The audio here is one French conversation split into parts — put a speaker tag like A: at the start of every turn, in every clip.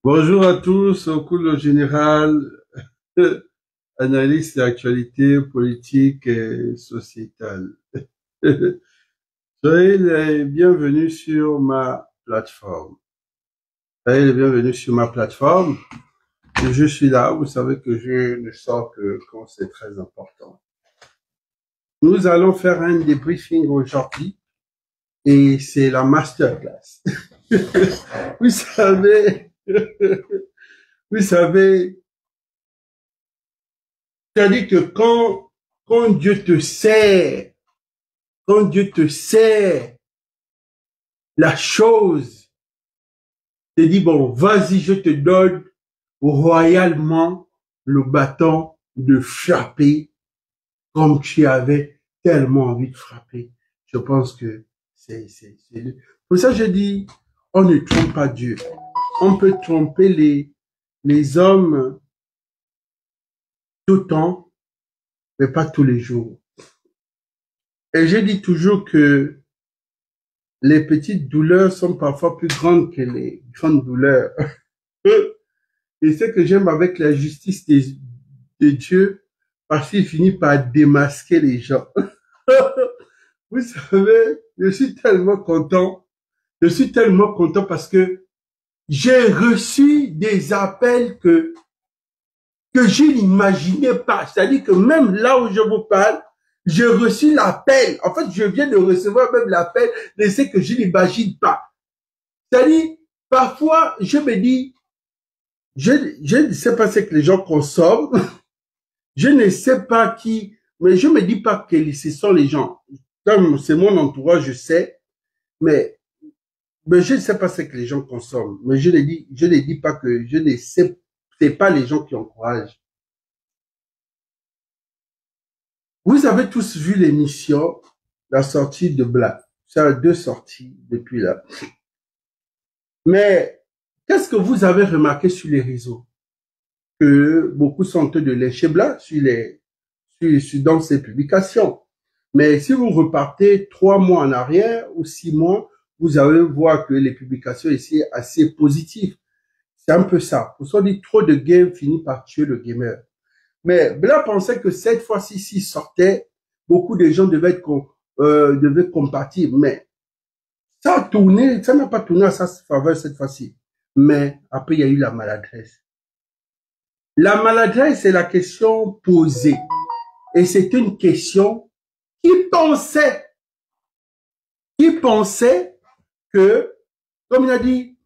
A: Bonjour à tous, au cours le général, analyste d'actualité politique et sociétale. Soyez les bienvenus sur ma plateforme. Soyez les bienvenus sur ma plateforme. Et je suis là, vous savez que je ne sors que quand c'est très important. Nous allons faire un débriefing aujourd'hui et c'est la masterclass. Vous savez, vous savez, c'est-à-dire que quand Dieu te sert, quand Dieu te sert la chose, te dit, bon, vas-y, je te donne royalement le bâton de frapper comme tu avais tellement envie de frapper. Je pense que c'est. Pour ça, je dis, on ne trompe pas Dieu. On peut tromper les hommes tout le temps, mais pas tous les jours. Et je dis toujours que les petites douleurs sont parfois plus grandes que les grandes douleurs. Et ce que j'aime avec la justice de Dieu, parce qu'il finit par démasquer les gens. Vous savez, je suis tellement content. Je suis tellement content parce que j'ai reçu des appels que je n'imaginais pas. C'est-à-dire que même là où je vous parle, j'ai reçu l'appel. En fait, je viens de recevoir même l'appel de ce que je n'imagine pas. C'est-à-dire, parfois, je me dis, je ne sais pas ce que les gens consomment, je ne sais pas qui, mais je me dis pas que ce sont les gens. Comme c'est mon entourage, je sais, mais, mais je ne sais pas ce que les gens consomment. Mais je ne dis pas que je ne sais, c'est pas les gens qui encouragent. Vous avez tous vu l'émission, la sortie de Black. Ça a deux sorties depuis là. Mais qu'est-ce que vous avez remarqué sur les réseaux? Que beaucoup sont en train de lécher Black dans ses publications. Mais si vous repartez 3 mois en arrière ou 6 mois, vous allez voir que les publications ici sont assez positives. C'est un peu ça. Pour ça, dit trop de game finit par tuer le gamer. Mais Bla pensait que cette fois-ci, s'il sortait, beaucoup de gens devaient compatir. Mais ça a tourné, ça n'a pas tourné à sa faveur cette fois-ci. Mais après, il y a eu la maladresse. La maladresse, c'est la question posée. Et c'est une question qui pensait, qui pensait que, comme il a dit,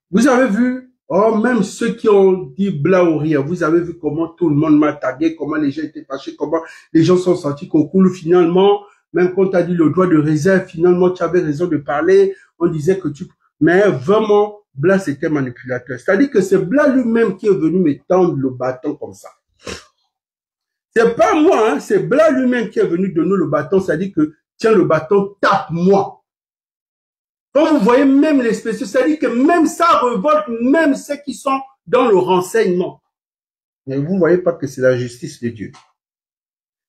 A: vous avez vu, oh, même ceux qui ont dit bla ou rien, vous avez vu comment tout le monde m'a tagué, comment les gens étaient fâchés, comment les gens sont sortis qu'on coule finalement, même quand tu as dit le droit de réserve, finalement tu avais raison de parler, on disait que tu... Mais vraiment, Bla c'était manipulateur. C'est-à-dire que c'est Bla lui-même qui est venu me tendre le bâton comme ça. C'est pas moi, hein, c'est Bla lui-même qui est venu donner le bâton, c'est-à-dire que tiens le bâton, tape-moi. Quand vous voyez même les spéciaux, c'est-à-dire que même ça révolte même ceux qui sont dans le renseignement. Mais vous ne voyez pas que c'est la justice de Dieu.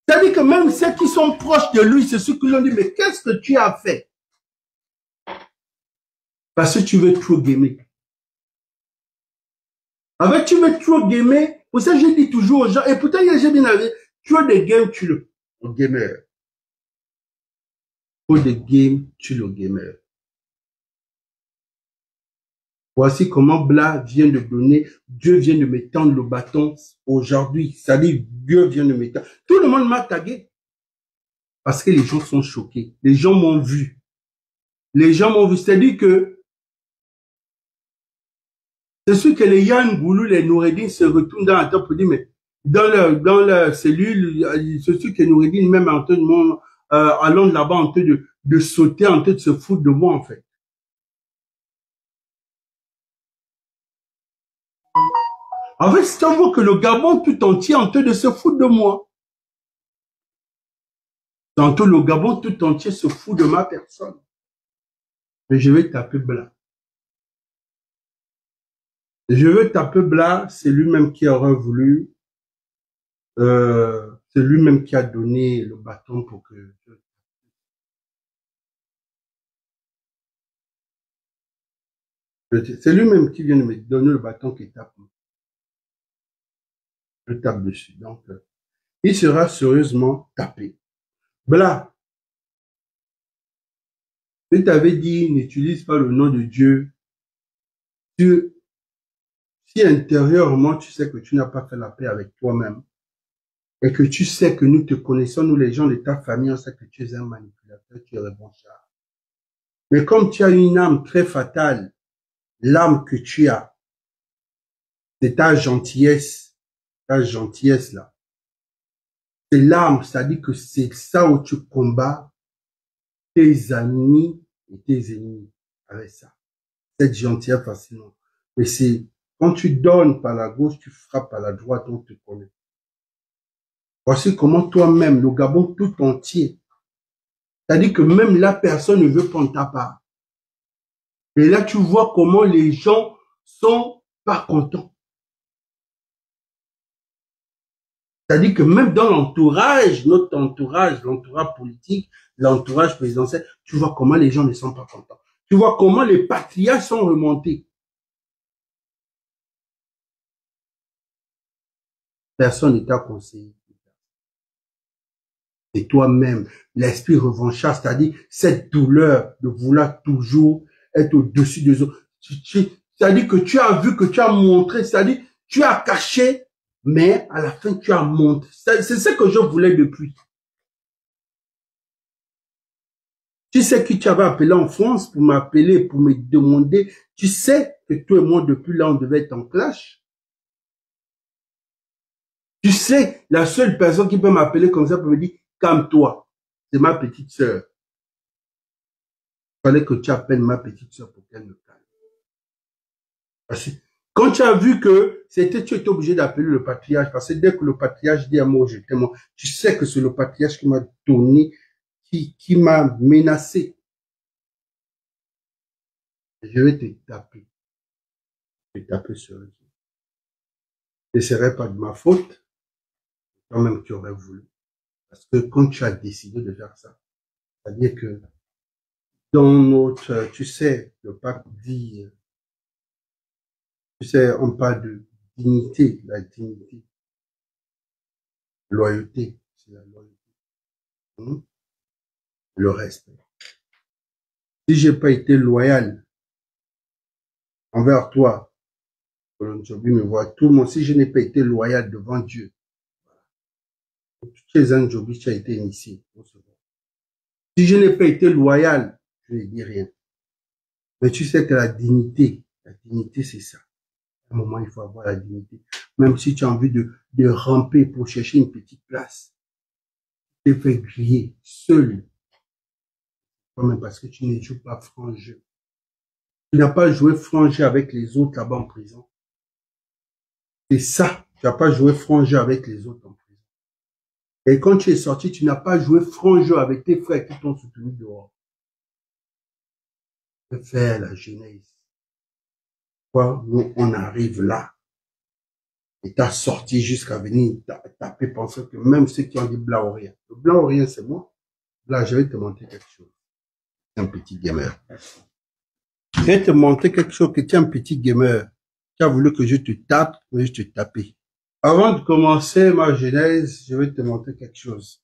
A: C'est-à-dire que même ceux qui sont proches de lui, c'est ceux qui lui ont dit, mais qu'est-ce que tu as fait? Parce que tu veux trop gamer. Avec tu veux trop gamer, pour ça je dis toujours aux gens, et pourtant j'ai bien avis, tu as des games, tu le gamer. Trop de games, tu le gamer. Voici comment Bla vient de donner, Dieu vient de me tendre le bâton aujourd'hui. C'est-à-dire, Dieu vient de me tendre. Tout le monde m'a tagué parce que les gens sont choqués. Les gens m'ont vu. Les gens m'ont vu. C'est-à-dire que c'est sûr que les Yann Goulou, les Noureddin se retournent dans la tête pour dire, mais dans leur cellule, c'est sûr que Noureddin même en train de moi, allant là-bas en train de sauter, en train de se foutre de moi en fait. En fait, c'est un mot que le Gabon tout entier est en train de se foutre de moi. Tantôt, le Gabon tout entier se fout de ma personne. Mais je vais taper Bla. Je vais taper Bla, c'est lui-même qui aurait voulu, c'est lui-même qui a donné le bâton pour que C'est lui-même qui vient de me donner le bâton qui tape. Je tape dessus. Donc, il sera sérieusement tapé. Voilà. Je t'avais dit, n'utilise pas le nom de Dieu. Si intérieurement, tu sais que tu n'as pas fait la paix avec toi-même, et que tu sais que nous te connaissons, nous les gens de ta famille, on sait que tu es un manipulateur, tu es revanchard. Mais comme tu as une âme très fatale, l'âme que tu as, c'est ta gentillesse là. C'est l'âme, c'est-à-dire que c'est ça où tu combats tes amis et tes ennemis avec ça. Cette gentillesse facilement. Mais c'est quand tu donnes par la gauche, tu frappes par la droite, on te connaît. Voici comment toi-même, le Gabon tout entier, c'est-à-dire que même la personne ne veut prendre ta part. Et là, tu vois comment les gens sont pas contents. C'est-à-dire que même dans l'entourage, notre entourage, l'entourage politique, l'entourage présidentiel, tu vois comment les gens ne sont pas contents. Tu vois comment les patriarches sont remontés. Personne ne t'a conseillé. C'est toi-même, l'esprit revanchard, c'est-à-dire cette douleur de vouloir toujours être au-dessus des autres. C'est-à-dire que tu as vu, que tu as montré, c'est-à-dire tu as caché, mais à la fin tu as montré. C'est ce que je voulais depuis. Tu sais que tu avais appelé en France pour m'appeler, pour me demander. Tu sais que toi et moi, depuis là, on devait être en clash. Tu sais, la seule personne qui peut m'appeler comme ça pour me dire, calme-toi. C'est ma petite sœur. Il fallait que tu appelles ma petite sœur pour qu'elle me calme. Parce que quand tu as vu que c'était, tu étais obligé d'appeler le patriarche, parce que dès que le patriarche dit à moi, je t'aime, tu sais que c'est le patriarche qui m'a donné, qui m'a menacé. Je vais te taper. Je vais taper sur le dos. Ce ne serait pas de ma faute. Quand même, tu aurais voulu. Parce que quand tu as décidé de faire ça, c'est-à-dire que dans notre, tu sais, le pape dit, tu sais, on parle de dignité, la dignité, loyauté, c'est la loyauté, le respect. Si j'ai pas été loyal envers toi, Colonjobi me voit, tout le monde, si je n'ai pas été loyal devant Dieu, tu es un Jobi, tu as été initié. Si je n'ai pas été loyal, je ne dis rien. Mais tu sais que la dignité, c'est ça. À un moment, il faut avoir la dignité. Même si tu as envie de ramper pour chercher une petite place, tu te fais griller seul. Même parce que tu ne joues pas franc jeu. Tu n'as pas joué franc jeu avec les autres là-bas en prison. C'est ça. Tu n'as pas joué franc jeu avec les autres en prison. Et quand tu es sorti, tu n'as pas joué franc jeu avec tes frères qui t'ont soutenu dehors. Que faire la jeunesse? Quoi, nous, on arrive là. Et t'as sorti jusqu'à venir taper, penser que même ceux qui ont dit blanc ou rien. Le blanc ou rien, c'est moi. Là, je vais te montrer quelque chose. Un petit gamer. Je vais te montrer quelque chose que tu es un petit gamer. Tu as voulu que je te tape, mais je te tapais. Avant de commencer ma genèse, je vais te montrer quelque chose.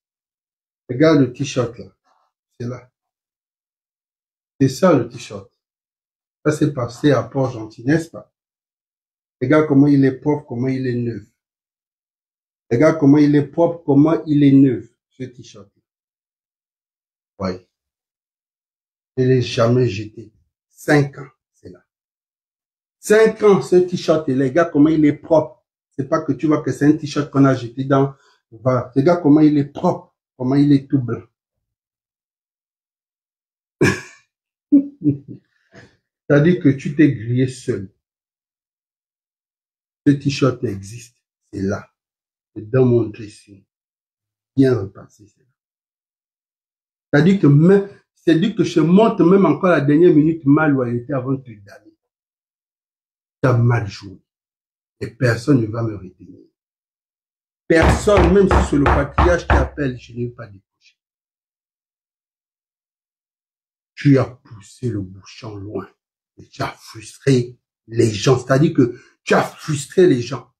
A: Regarde le t-shirt là. C'est là. C'est ça le t-shirt. Ça c'est passé à Port-Gentil, n'est-ce pas? Regarde comment il est propre, comment il est neuf. Regarde comment il est propre, comment il est neuf, ce t-shirt. Oui. Je ne l'ai jamais jeté. 5 ans, c'est là. 5 ans, ce t-shirt, et les gars, comment il est propre. C'est pas que tu vois que c'est un t-shirt qu'on a jeté dans, voilà. Regarde comment il est propre, comment il est tout blanc. C'est-à-dire que tu t'es grillé seul. Ce t-shirt existe, c'est là. C'est dans mon dressing. Bien repassé, c'est là. C'est-à-dire que je montre même encore la dernière minute ma loyauté avant de te damner. Tu as mal joué. Et personne ne va me retenir. Personne, même si c'est le patriarche qui appelle, je n'ai pas décroché. Tu as poussé le bouchon loin. Et tu as frustré les gens. C'est-à-dire que tu as frustré les gens.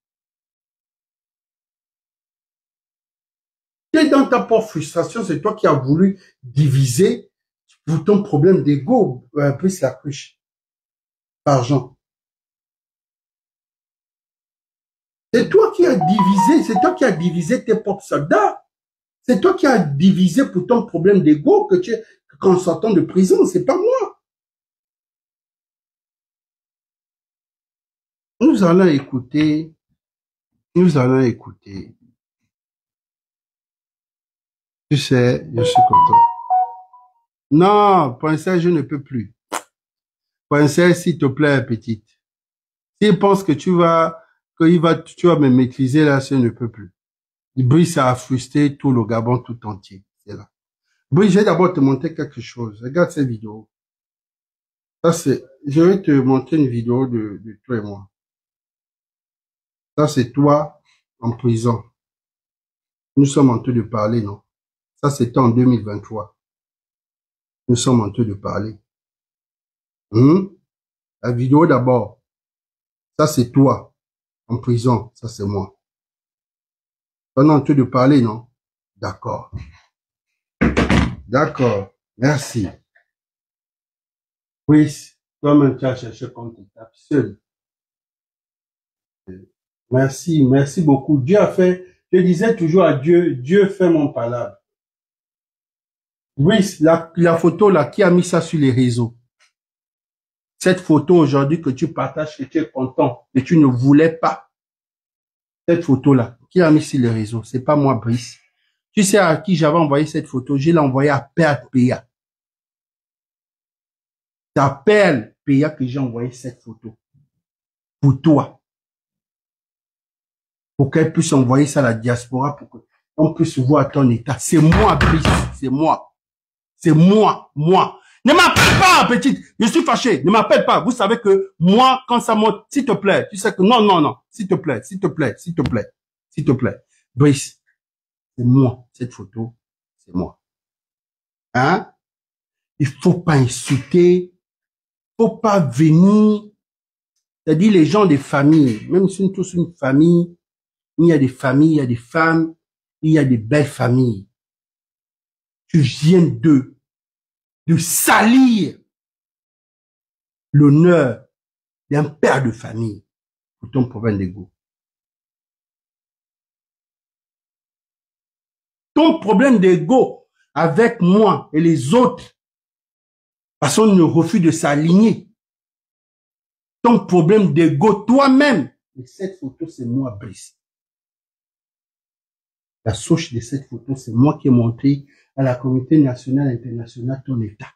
A: Et dans ta propre frustration, c'est toi qui as voulu diviser pour ton problème d'ego, plus la cruche, argent. C'est toi qui as divisé, c'est toi qui as divisé tes propres soldats. C'est toi qui as divisé pour ton problème d'ego que tu es, qu'en sortant de prison, c'est pas moi. Nous allons écouter, nous allons écouter. Tu sais, je suis content. Non, princesse, je ne peux plus. Princesse, s'il te plaît, petite. S'il pense que tu vas me maîtriser là, je ne peux plus. Brice a frustré tout le Gabon tout entier. C'est là. Brice, je vais d'abord te montrer quelque chose. Regarde cette vidéo. Je vais te montrer une vidéo de toi et moi. Ça, c'est toi en prison. Nous sommes en train de parler, non? Ça, c'était en 2023. Nous sommes en train de parler. La vidéo d'abord. Ça, c'est toi en prison. Ça, c'est moi. On est en train de parler, non? D'accord. D'accord. Merci. Oui, toi-même, tu as cherché comme tu tapes seul. Merci, merci beaucoup. Dieu a fait, je disais toujours à Dieu, Dieu fait mon palabre. Oui, la photo là, qui a mis ça sur les réseaux? Cette photo aujourd'hui que tu partages, que tu es content, que tu ne voulais pas. Cette photo là, qui a mis sur les réseaux? C'est pas moi, Brice. Tu sais à qui j'avais envoyé cette photo? Je l'ai envoyé à Père Péa. C'est à Père Péa que j'ai envoyé cette photo. Pour toi. Pour qu'elle puisse envoyer ça à la diaspora, pour qu'on puisse voir ton état. C'est moi, Brice. C'est moi. C'est moi. Moi. Ne m'appelle pas, petite. Je suis fâché. Ne m'appelle pas. Vous savez que moi, quand ça monte, s'il te plaît, tu sais que non, non, non. S'il te plaît, s'il te plaît, s'il te plaît, s'il te plaît. Brice, c'est moi. Cette photo, c'est moi. Hein? Il faut pas insulter. Faut pas venir. C'est-à-dire les gens des familles, même si nous tous une famille, il y a des familles, il y a des femmes, il y a des belles familles. Tu viens de salir l'honneur d'un père de famille pour ton problème d'ego. Ton problème d'ego avec moi et les autres, parce qu'on ne refuse de s'aligner. Ton problème d'ego toi-même. Et cette photo, c'est moi, Brice. La source de cette photo, c'est moi qui ai montré à la communauté nationale et internationale ton état.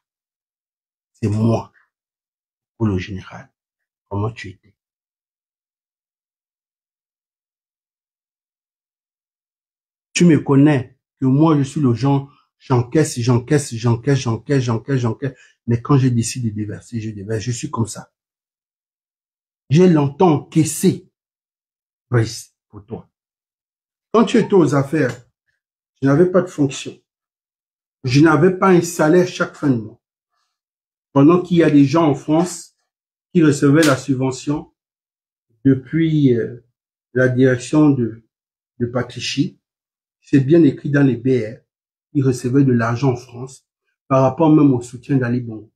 A: C'est moi, pour le général. Comment tu étais. Tu me connais, que moi, je suis le genre, j'encaisse. Mais quand je décide de déverser, je déverse. Je suis comme ça. J'ai longtemps encaissé, Brice, pour toi. Quand tu étais aux affaires, je n'avais pas de fonction. Je n'avais pas un salaire chaque fin de mois. Pendant qu'il y a des gens en France qui recevaient la subvention depuis la direction de Patrici, c'est bien écrit dans les BR, ils recevaient de l'argent en France par rapport même au soutien d'Ali Bongo.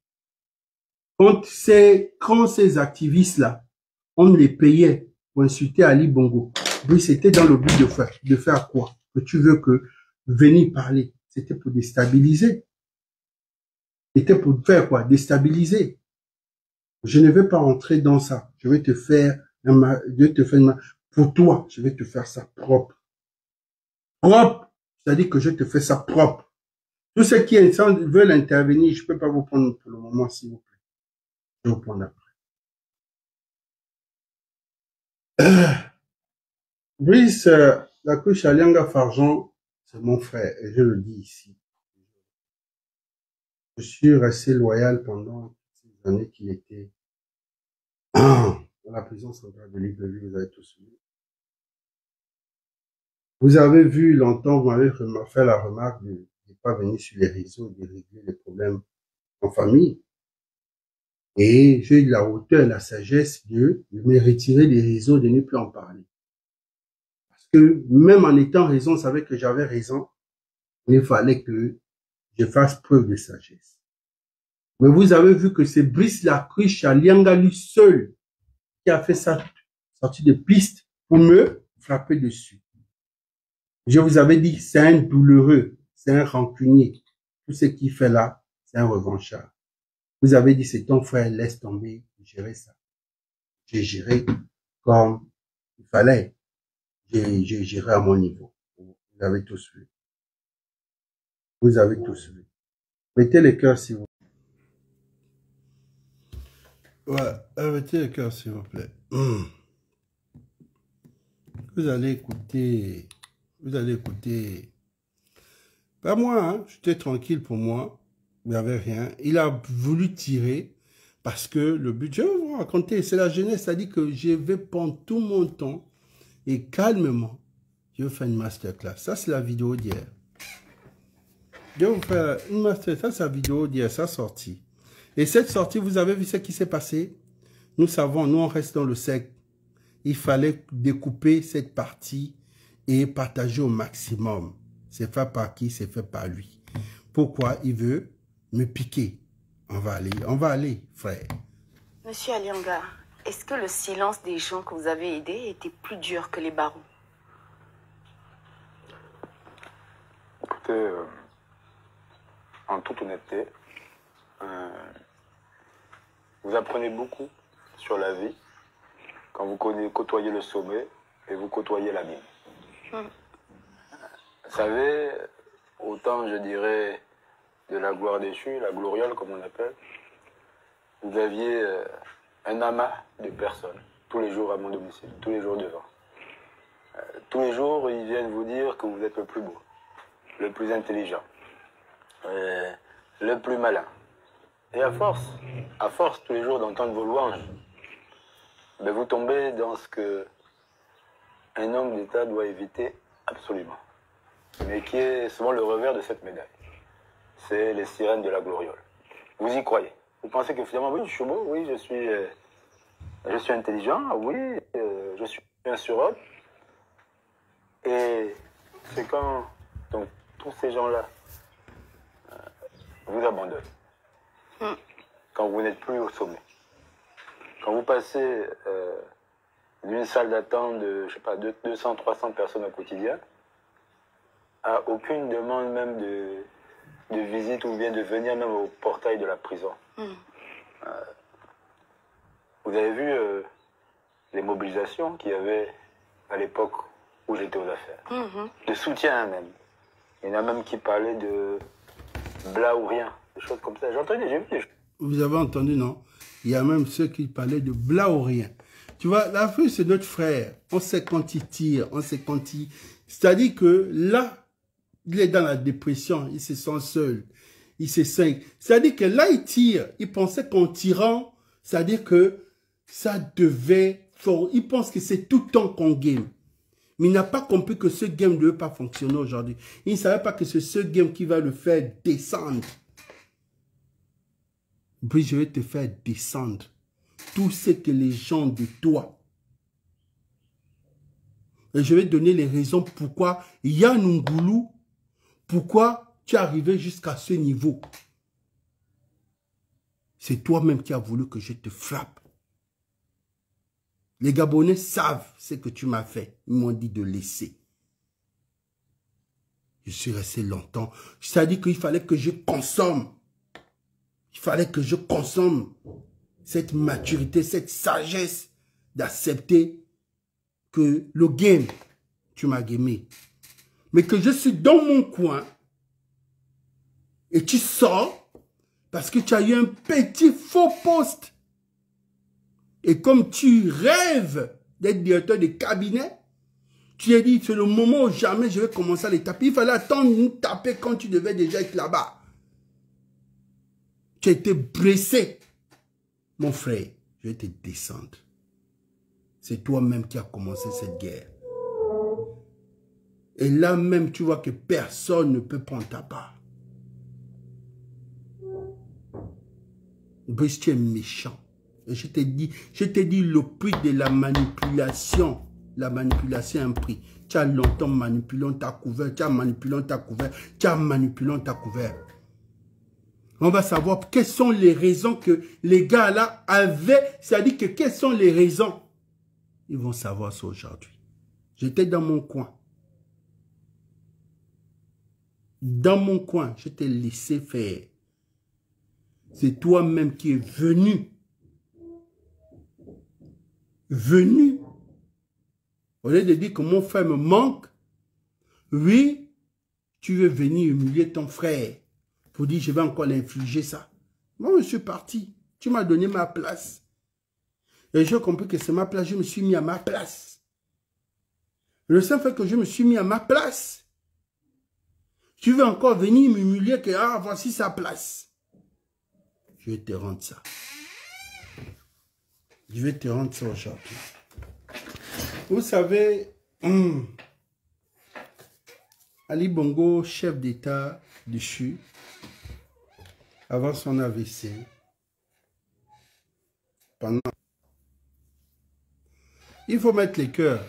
A: Quand ces activistes-là, on les payait pour insulter Ali Bongo, oui, c'était dans le but de faire quoi? Que tu veux que venir parler? C'était pour déstabiliser. C'était pour faire quoi? Déstabiliser. Je ne vais pas rentrer dans ça. Je vais te faire pour toi, je vais te faire ça propre. Propre, c'est-à-dire que je te fais ça propre. Tous ceux qui veulent intervenir, je peux pas vous prendre pour le moment, s'il vous plaît. Je vais vous prendre après. Brice, la couche Alianga Farjan, c'est mon frère, et je le dis ici. Je suis resté loyal pendant ces années qu'il était dans la prison centrale de Libreville, vous avez tous vu. Vous avez vu longtemps, vous m'avez fait la remarque de ne pas venir sur les réseaux, de régler les problèmes en famille. Et j'ai eu la hauteur et la sagesse de me retirer des réseaux, de ne plus en parler. Parce que même en étant raison, on savait que j'avais raison. Il fallait que je fasse preuve de sagesse. Mais vous avez vu que c'est Brice Lacruche à Lianga lui seul qui a fait sa sortie de piste pour me frapper dessus. Je vous avais dit, c'est un douloureux, c'est un rancunier. Tout ce qu'il fait là, c'est un revanchard. Vous avez dit, c'est ton frère, laisse tomber, gérer ça. J'ai géré comme il fallait. J'ai géré à mon niveau. Vous avez tous vu. Vous avez tous vu. Mettez les cœurs, s'il vous plaît. Ouais, mettez les cœurs, s'il vous plaît. Vous allez écouter. Vous allez écouter. Pas moi, hein. J'étais tranquille pour moi. Il n'y avait rien. Il a voulu tirer parce que le but, je vais vous raconter, c'est la jeunesse, ça dit que je vais prendre tout mon temps et calmement, je vais faire une masterclass. Ça, c'est la vidéo d'hier. Je vais vous faire une masterclass, ça, c'est la vidéo d'hier, ça sortie. Et cette sortie, vous avez vu ce qui s'est passé? Nous savons, nous, on reste dans le sec. Il fallait découper cette partie et partager au maximum. C'est fait par qui? C'est fait par lui. Pourquoi? Il veut me piquer. On va aller, frère.
B: Monsieur Alianga, est-ce que le silence des gens que vous avez aidés était plus dur que les barons?
C: Écoutez, en toute honnêteté, vous apprenez beaucoup sur la vie quand vous côtoyez le sommet et vous côtoyez l'abîme. Vous savez, autant je dirais de la gloire déchue, la gloriole comme on appelle, vous aviez un amas de personnes tous les jours à mon domicile, tous les jours devant. Tous les jours, ils viennent vous dire que vous êtes le plus beau, le plus intelligent, le plus malin. Et à force tous les jours d'entendre vos louanges, ben vous tombez dans ce que un homme d'État doit éviter absolument, mais qui est souvent le revers de cette médaille. C'est les sirènes de la gloriole. Vous y croyez. Vous pensez que finalement, oui, je suis beau, oui, je suis intelligent, oui, je suis un surhomme. Et c'est quand donc, tous ces gens-là vous abandonnent. Quand vous n'êtes plus au sommet. Quand vous passez d'une salle d'attente de, je sais pas, 200, 300 personnes au quotidien, à aucune demande même de visite ou bien de venir même au portail de la prison. Vous avez vu les mobilisations qu'il y avait à l'époque où j'étais aux affaires. De soutien même. Il y en a même qui parlaient de bla ou rien, des choses comme ça. J'ai entendu, j'ai vu des choses.
A: Vous avez entendu, non? Il y a même ceux qui parlaient de bla ou rien. Tu vois, l'Afrique, c'est notre frère. On sait quand il tire, on sait quand il... C'est-à-dire que là, il est dans la dépression, il se sent seul, il se sent... C'est-à-dire que là, il tire, il pensait qu'en tirant, c'est-à-dire que ça devait... Il pense que c'est tout le temps qu'on game. Mais il n'a pas compris que ce game ne devait pas fonctionner aujourd'hui. Il ne savait pas que c'est ce game qui va le faire descendre. Puis je vais te faire descendre tout ce que les gens de toi. Et je vais donner les raisons pourquoi Yann Ngoulou, pourquoi tu es arrivé jusqu'à ce niveau. C'est toi-même qui as voulu que je te frappe. Les Gabonais savent ce que tu m'as fait. Ils m'ont dit de laisser. Je suis resté longtemps. C'est-à-dire qu'il fallait que je consomme. Il fallait que je consomme cette maturité, cette sagesse d'accepter que le game, tu m'as gamé. Mais que je suis dans mon coin et tu sors parce que tu as eu un petit faux poste. Et comme tu rêves d'être directeur de cabinet, tu as dit c'est le moment où jamais je vais commencer à les taper. Il fallait attendre de nous taper quand tu devais déjà être là-bas. Tu as été blessé. Mon frère, je vais te descendre. C'est toi-même qui as commencé cette guerre. Et là même, tu vois que personne ne peut prendre ta part. Brice, tu es méchant. Et je t'ai dit le prix de la manipulation. La manipulation a un prix. Tu as longtemps manipulé, on t'a couvert, tu as manipulé, on t'a couvert, tu as manipulé, on t'a couvert. On va savoir quelles sont les raisons que les gars là avaient. C'est-à-dire que quelles sont les raisons. Ils vont savoir ça aujourd'hui. J'étais dans mon coin. Dans mon coin, je t'ai laissé faire. C'est toi-même qui es venu. Venu. Au lieu de dire que mon frère me manque, oui, tu veux venir humilier ton frère pour dire je vais encore l'infliger ça. Moi, je suis parti. Tu m'as donné ma place. Et j'ai compris que c'est ma place. Je me suis mis à ma place. Le seul fait que je me suis mis à ma place, tu veux encore venir m'humilier que ah, voici sa place. Je vais te rendre ça. Je vais te rendre ça aujourd'hui. Vous savez, Ali Bongo, chef d'État du CHU, avant son AVC, il faut mettre les cœurs.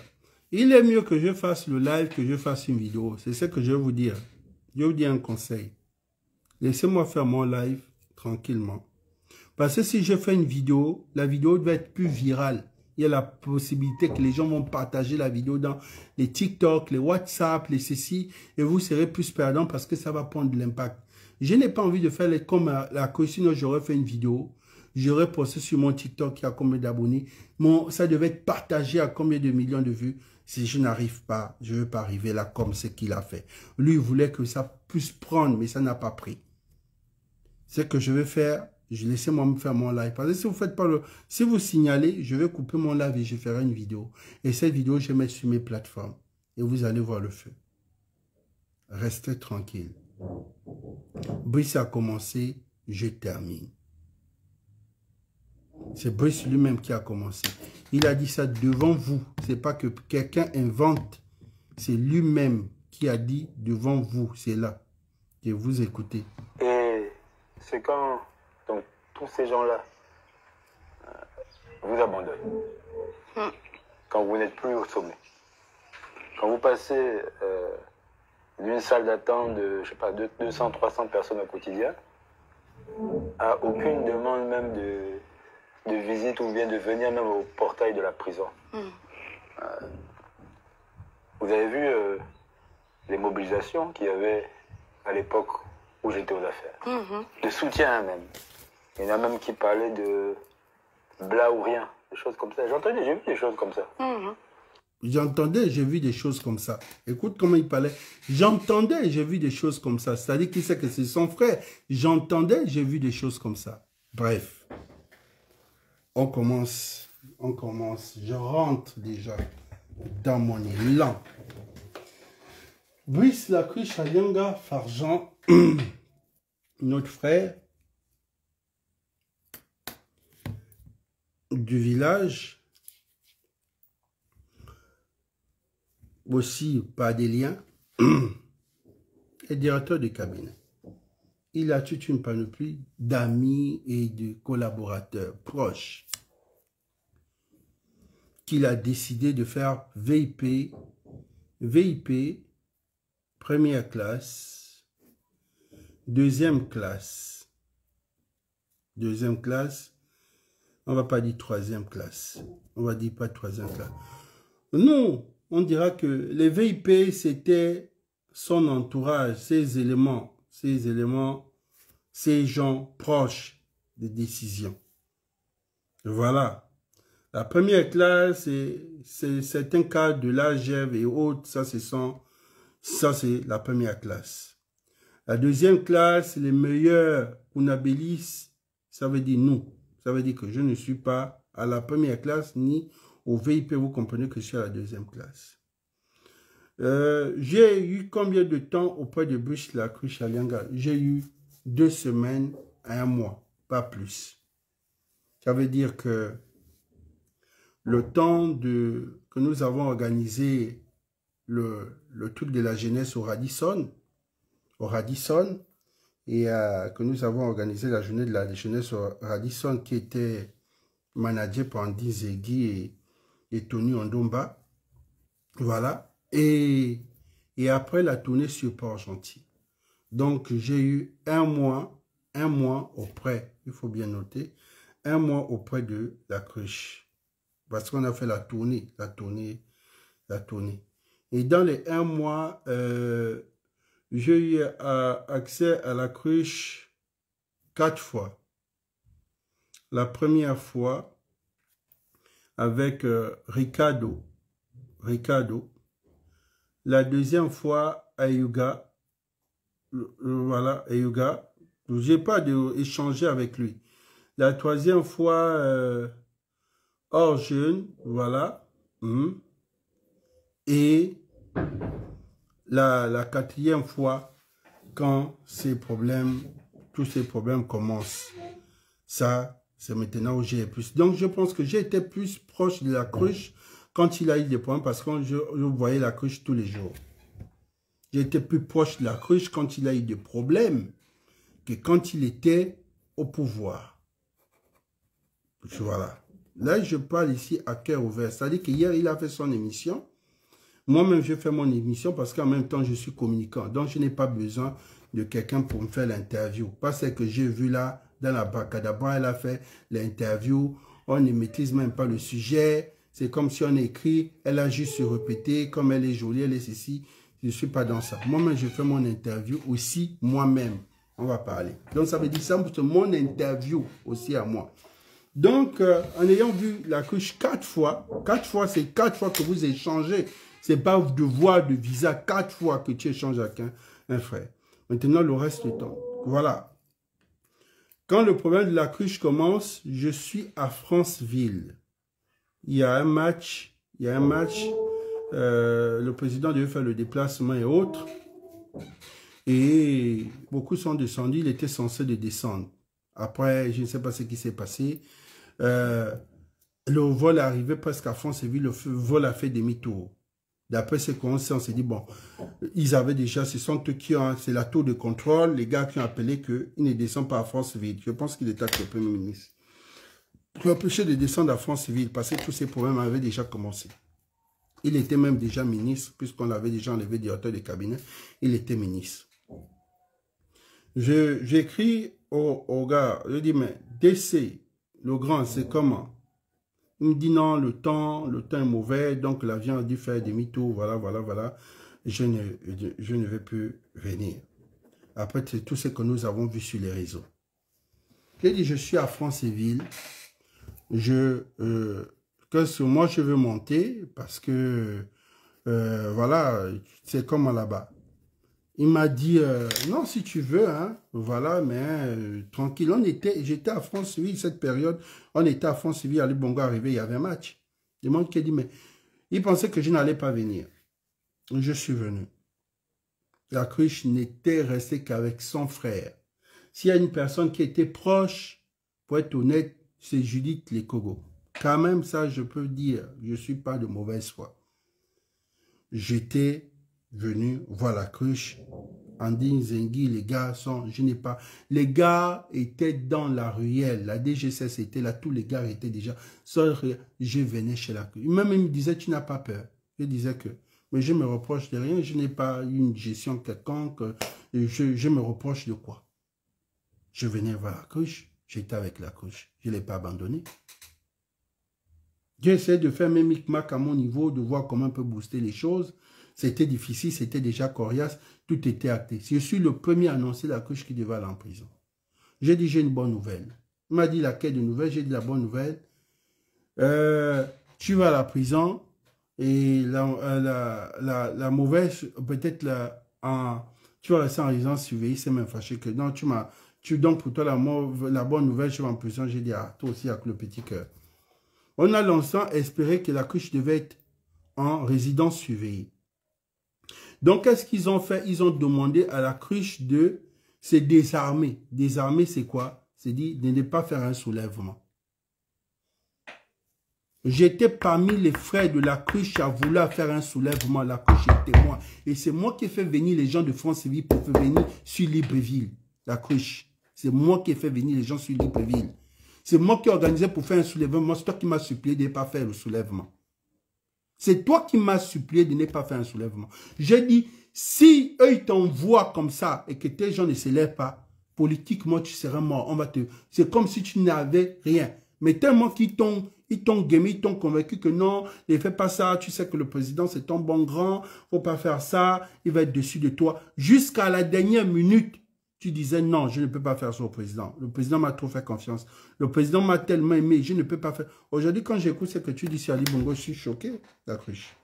A: Il est mieux que je fasse le live que je fasse une vidéo. C'est ce que je vais vous dire. Je vais vous dire un conseil. Laissez-moi faire mon live tranquillement. Parce que si je fais une vidéo, la vidéo doit être plus virale. Il y a la possibilité que les gens vont partager la vidéo dans les TikTok, les WhatsApp, les ceci, et vous serez plus perdant parce que ça va prendre de l'impact. Je n'ai pas envie de faire comme la cause, sinon j'aurais fait une vidéo, j'aurais posté sur mon TikTok qui a combien d'abonnés, ça devait être partagé à combien de millions de vues. Si je n'arrive pas, je ne veux pas arriver là comme ce qu'il a fait. Lui, il voulait que ça puisse prendre, mais ça n'a pas pris. Ce que je vais faire, laissez-moi me faire mon live. Parce que si vous faites pas si vous signalez, je vais couper mon live et je ferai une vidéo. Et cette vidéo, je vais mettre sur mes plateformes. Et vous allez voir le feu. Restez tranquille. Brice a commencé, je termine. C'est Brice lui-même qui a commencé. Il a dit ça devant vous. C'est pas que quelqu'un invente. C'est lui-même qui a dit devant vous. C'est là. Et vous écoutez.
C: Et c'est quand... Donc, tous ces gens-là vous abandonnent. Quand vous n'êtes plus au sommet. Quand vous passez d'une salle d'attente de, je sais pas, 200, 300 personnes au quotidien, à aucune demande même de visite ou bien de venir même au portail de la prison. Vous avez vu les mobilisations qu'il y avait à l'époque où j'étais aux affaires. De soutien même. Il y en a même qui parlaient de bla ou rien, des choses comme ça. J'entendais, j'ai vu des choses comme ça.
A: J'entendais, j'ai vu des choses comme ça. Écoute comment il parlait. J'entendais, j'ai vu des choses comme ça. C'est-à-dire qu'il sait que c'est son frère. J'entendais, j'ai vu des choses comme ça. Bref. On commence. Je rentre déjà dans mon élan. Brice Lacruche Alianga Farjean, notre frère du village, aussi par des liens, est directeur de cabinet. Il a toute une panoplie d'amis et de collaborateurs proches qu'il a décidé de faire VIP, première classe, deuxième classe, on va pas dire troisième classe, on va dire pas troisième classe. Non, on dira que les VIP, c'était son entourage, ses éléments, ces gens proches des décisions. Voilà. La première classe, c'est certains cas de l'AGEV et autres, ça c'est la première classe. La deuxième classe, les meilleurs Unabilis, ça veut dire nous. Ça veut dire que je ne suis pas à la première classe ni au VIP, vous comprenez que je suis à la deuxième classe. J'ai eu combien de temps auprès de Brice Lacruche Alianga? J'ai eu 2 semaines à 1 mois, pas plus. Ça veut dire que le temps que nous avons organisé le truc de la jeunesse au Radisson, et que nous avons organisé la journée de la jeunesse au Radisson qui était managé par Andy Zegui et Tony Ondomba. Voilà. Et après la tournée sur Port-Gentil. Donc, j'ai eu un mois auprès, il faut bien noter, un mois auprès de la cruche. Parce qu'on a fait la tournée. Et dans les un mois, j'ai eu accès à la cruche 4 fois. La première fois avec Ricardo. La deuxième fois à Yuga. Voilà, Yuga. Je n'ai pas échangé avec lui. La troisième fois, hors jeune, voilà. Et la quatrième fois, quand tous ces problèmes commencent. Ça, c'est maintenant où j'ai plus. Donc, je pense que j'ai été plus proche de la cruche quand il a eu des problèmes parce que je voyais la cruche tous les jours. J'ai été plus proche de la cruche quand il a eu des problèmes que quand il était au pouvoir. Voilà. Là, je parle ici à cœur ouvert. C'est-à-dire qu'hier, il a fait son émission. Moi-même, je fais mon émission parce qu'en même temps, je suis communicant. Donc, je n'ai pas besoin de quelqu'un pour me faire l'interview. Pas ce que j'ai vu là dans la Bacadabra. Elle a fait l'interview. On ne maîtrise même pas le sujet. C'est comme si on écrit. Elle a juste répété. Comme elle est jolie, elle est ceci. Je ne suis pas dans ça. Moi-même, je fais mon interview aussi moi-même. On va parler. Donc, ça veut dire ça, c'est mon interview aussi à moi. Donc, en ayant vu la cruche 4 fois, c'est 4 fois que vous échangez. C'est pas de voix, de visa, 4 fois que tu échanges avec un frère. Maintenant, le reste du temps. Voilà. Quand le problème de la cruche commence, je suis à Franceville. Il y a un match. Le président devait faire le déplacement et autres. Et beaucoup sont descendus. Il était censé de descendre. Après, je ne sais pas ce qui s'est passé. Le vol est arrivé presque à Franceville. Le vol a fait demi-tour. D'après ce qu'on sait, on s'est dit, bon, ils avaient déjà, ce sont eux qui ont, c'est la tour de contrôle, les gars qui ont appelé qu'ils ne descendent pas à Franceville. Je pense qu'il était avec le Premier ministre. Pour empêcher de descendre à Franceville, parce que tous ces problèmes avaient déjà commencé. Il était même déjà ministre, puisqu'on l'avait déjà enlevé directeur de cabinet. Il était ministre. J'écris au gars, je dis, mais DC, le grand, c'est comment? Il me dit non, le temps est mauvais, donc l'avion a dû faire demi-tour, voilà. Je ne vais plus venir. Après, c'est tout ce que nous avons vu sur les réseaux. J'ai dit, je suis à Franceville. Moi, je veux monter parce que, voilà, c'est comme là-bas. Il m'a dit, non, si tu veux, hein, voilà, mais tranquille. J'étais à Franceville, cette période, on était à Franceville, Ali Bongo arrivé, il y avait un match. Le monde qui a dit, mais il pensait que je n'allais pas venir. Je suis venu. La cruche n'était restée qu'avec son frère. S'il y a une personne qui était proche, pour être honnête, c'est Judith Lekogo. Quand même, ça, je peux dire, je ne suis pas de mauvaise foi. J'étais venu voir la cruche. Andy Zegui, les gars sont, les gars étaient dans la ruelle, la DGCS était là, tous les gars étaient déjà, je venais chez la cruche. Même il me disait, tu n'as pas peur. Je disais que, mais je me reproche de rien, je n'ai pas une gestion quelconque, je me reproche de quoi? Je venais voir la cruche, j'étais avec la cruche, je ne l'ai pas abandonné. J'ai essayé de faire mes micmacs à mon niveau, de voir comment on peut booster les choses. C'était difficile, c'était déjà coriace, tout était acté. Je suis le premier à annoncer la cruche qui devait aller en prison. J'ai dit, j'ai une bonne nouvelle. Il m'a dit laquelle de nouvelle, j'ai dit la bonne nouvelle. Tu vas à la prison et la mauvaise, peut-être tu vas rester en résidence surveillée, c'est même fâché que non, donc pour toi la bonne nouvelle, je vais en prison. J'ai dit, ah, toi aussi avec le petit cœur. On a longtemps espéré que la cruche devait être en résidence surveillée. Donc, qu'est-ce qu'ils ont fait? Ils ont demandé à la cruche de se désarmer. Désarmer, c'est quoi? C'est dit de ne pas faire un soulèvement. J'étais parmi les frères de la cruche à vouloir faire un soulèvement. La cruche est témoin. Et c'est moi qui ai fait venir les gens de Franceville pour venir sur Libreville. la cruche. C'est moi qui ai fait venir les gens sur Libreville. C'est moi qui ai organisé pour faire un soulèvement. C'est toi qui m'as supplié de ne pas faire le soulèvement. C'est toi qui m'as supplié de ne pas faire un soulèvement. J'ai dit, si eux ils t'envoient comme ça et que tes gens ne se lèvent pas, politiquement tu seras mort. On va te... C'est comme si tu n'avais rien. Mais tellement qu'ils t'ont gamé, ils t'ont convaincu que non, ne fais pas ça, tu sais que le président c'est ton bon grand, faut pas faire ça, il va être dessus de toi. Jusqu'à la dernière minute, tu disais non, je ne peux pas faire ça au président. Le président m'a trop fait confiance. Le président m'a tellement aimé, je ne peux pas faire. Aujourd'hui, quand j'écoute ce que tu dis sur Ali Bongo, je suis choqué, la cruche.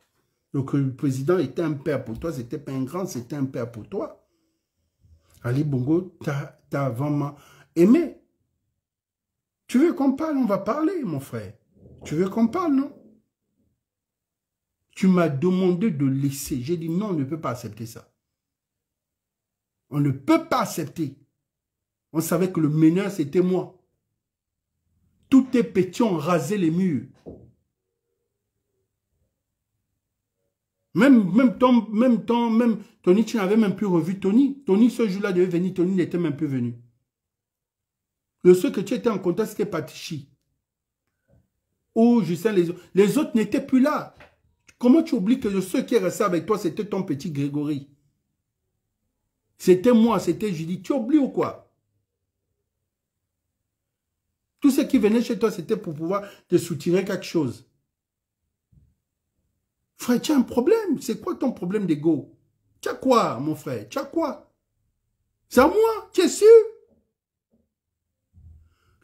A: Donc le président était un père pour toi, c'était pas un grand, c'était un père pour toi. Ali Bongo, t'as vraiment aimé. Tu veux qu'on parle, on va parler, mon frère. Tu veux qu'on parle, non? Tu m'as demandé de laisser. J'ai dit non, on ne peut pas accepter ça. On ne peut pas accepter. On savait que le meneur, c'était moi. Tous tes petits ont rasé les murs. Même Tony, tu n'avais même plus revu Tony. Tony, ce jour-là, devait venir. Tony n'était même plus venu. Le seul que tu étais en contact, c'était Patichi. Ou Justin, les autres n'étaient plus là. Comment tu oublies que le seul qui est resté avec toi, c'était ton petit Grégory? C'était moi, c'était Julie. Tu oublies ou quoi? Tout ce qui venait chez toi, c'était pour pouvoir te soutirer quelque chose. Frère, tu as un problème. C'est quoi ton problème d'ego? Tu as quoi, mon frère? Tu as quoi? C'est à moi, tu es sûr?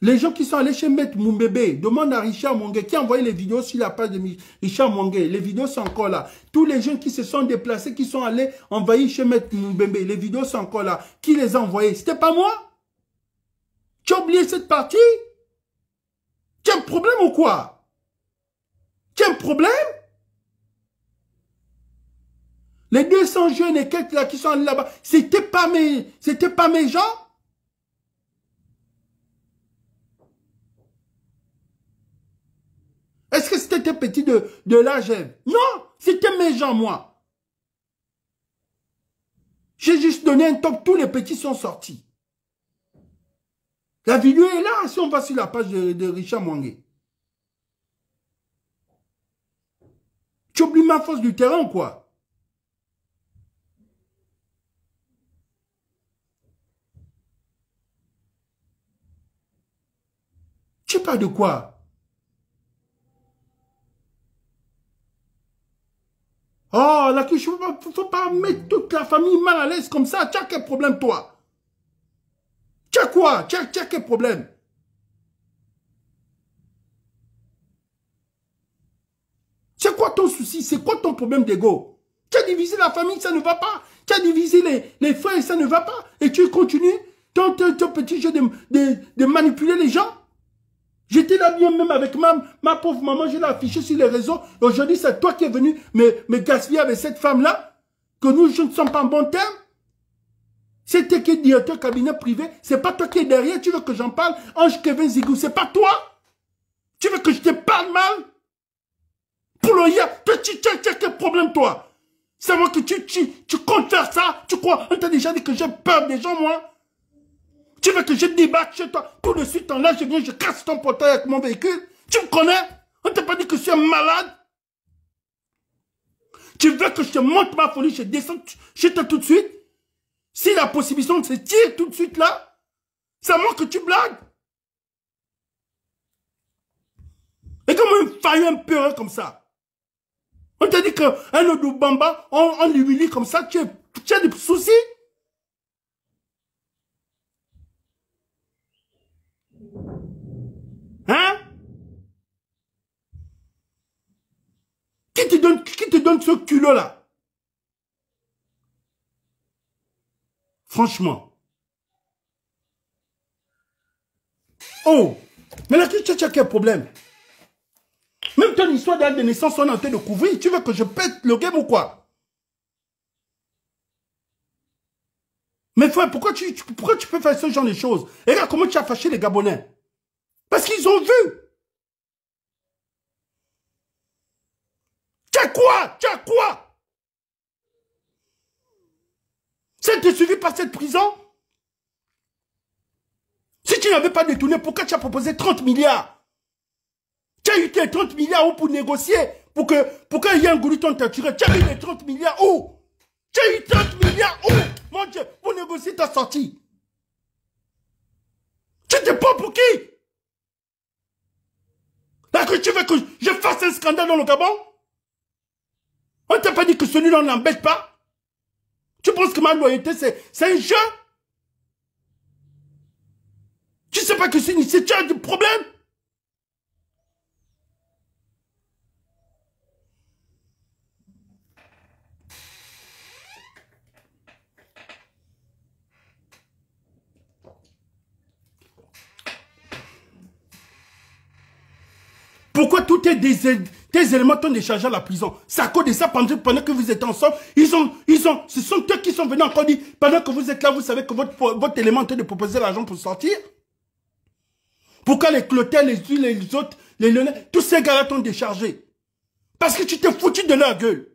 A: Les gens qui sont allés chez Maître Moumbébé, demande à Richard Mwangé, qui a envoyé les vidéos sur la page de Richard Mwangé. Les vidéos sont encore là. Tous les gens qui se sont déplacés, qui sont allés envahir chez Maître Moumbébé, les vidéos sont encore là. Qui les a envoyés? C'était pas moi? Tu as oublié cette partie? Tu as un problème ou quoi? Tu as un problème? Les 200 jeunes et quelques là qui sont allés là-bas, c'était pas mes gens? Est-ce que c'était tes petits de l'âge? Non, c'était mes gens, moi. J'ai juste donné un top, tous les petits sont sortis. La vidéo est là, si on va sur la page de Richard Mwangé. Tu oublies ma force du terrain ou quoi? Tu parles de quoi? Oh, là, il ne faut pas mettre toute la famille mal à l'aise comme ça. Tu as quel problème, toi? Tu as quoi? Tu as quel problème? C'est quoi ton souci? C'est quoi ton problème d'ego? Tu as divisé la famille, ça ne va pas. Tu as divisé les frères, ça ne va pas. Et tu continues ton petit jeu de manipuler les gens. J'étais là bien même avec ma pauvre maman, je l'ai affiché sur les réseaux. Aujourd'hui, c'est toi qui es venu me gaspiller avec cette femme-là, que nous, je ne sommes pas en bon terme. C'était qui est directeur cabinet privé, c'est pas toi qui es derrière, tu veux que j'en parle? Ange Kevin Zigou, c'est pas toi? Tu veux que je te parle mal? Pour le ya, tu as quel problème, toi? C'est moi que tu comptes faire ça? Tu crois? On t'a déjà dit que j'ai peur des gens, moi? Tu veux que je débatte chez toi? Tout de suite, là, je viens, je casse ton portail avec mon véhicule. Tu me connais? On t'a pas dit que je suis un malade? Tu veux que je te montre ma folie, je descends chez toi tout de suite? Si la possibilité se tire tout de suite là, c'est à moi que tu blagues. Et comment il faillit un peu comme ça? On t'a dit qu'un Odubamba, on l'humilie comme ça, tu as des soucis? Hein? Qui te donne ce culot-là? Franchement. Oh! Mais là, tu as quel problème? Même ton histoire de naissance, on est en train de couvrir. Tu veux que je pète le game ou quoi? Mais frère, pourquoi tu peux faire ce genre de choses? Et regarde comment tu as fâché les Gabonais. Parce qu'ils ont vu. Tu as quoi? Tu as quoi? Ça te suivi par cette prison? tu n'avais pas détourné, pourquoi tu as proposé 30 milliards? Tu as eu tes 30 milliards où pour négocier, pour qu'il y ait un Goulouton torturé. Tu as eu les 30 milliards où? Tu as eu 30 milliards où? Mon Dieu, pour négocier ta sortie. Tu te prends pour qui? Là que tu veux que je fasse un scandale dans le Gabon? On t'a pas dit que celui-là n'embête pas? Tu penses que ma loyauté c'est un jeu? Tu sais pas que c'est tu as du problème? Pourquoi tous tes éléments t'ont déchargé à la prison? C'est à cause de ça, pendant que vous êtes ensemble, ce sont eux qui sont venus encore dire, pendant que vous êtes là, vous savez que votre élément est en train de proposer l'argent pour sortir. Pourquoi les Clotel, les huiles, les autres, les Lyonnais, tous ces gars-là t'ont déchargé? Parce que tu t'es foutu de leur gueule.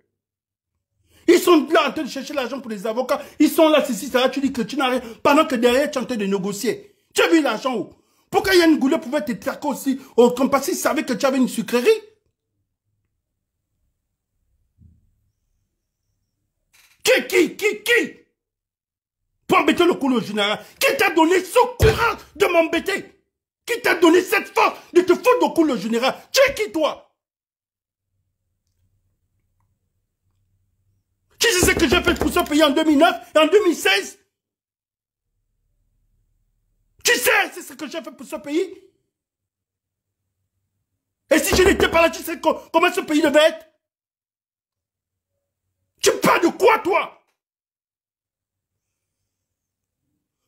A: Ils sont là en train de chercher l'argent pour les avocats. Ils sont là, ceci, ça, tu dis que tu n'as rien, pendant que derrière, tu es en train de négocier. Tu as vu l'argent où? Pourquoi Yann Goulet pouvait te traquer aussi comme parce qu'il savait que tu avais une sucrerie? Qui pour embêter le couleur général? Qui t'a donné ce courage de m'embêter? Qui t'a donné cette force de te foutre au couleur général? Tu es qui toi? Tu sais ce que j'ai fait pour ce pays en 2009 et en 2016? Tu sais, c'est ce que j'ai fait pour ce pays? Et si je n'étais pas là, tu sais comment ce pays devait être? Tu parles de quoi, toi?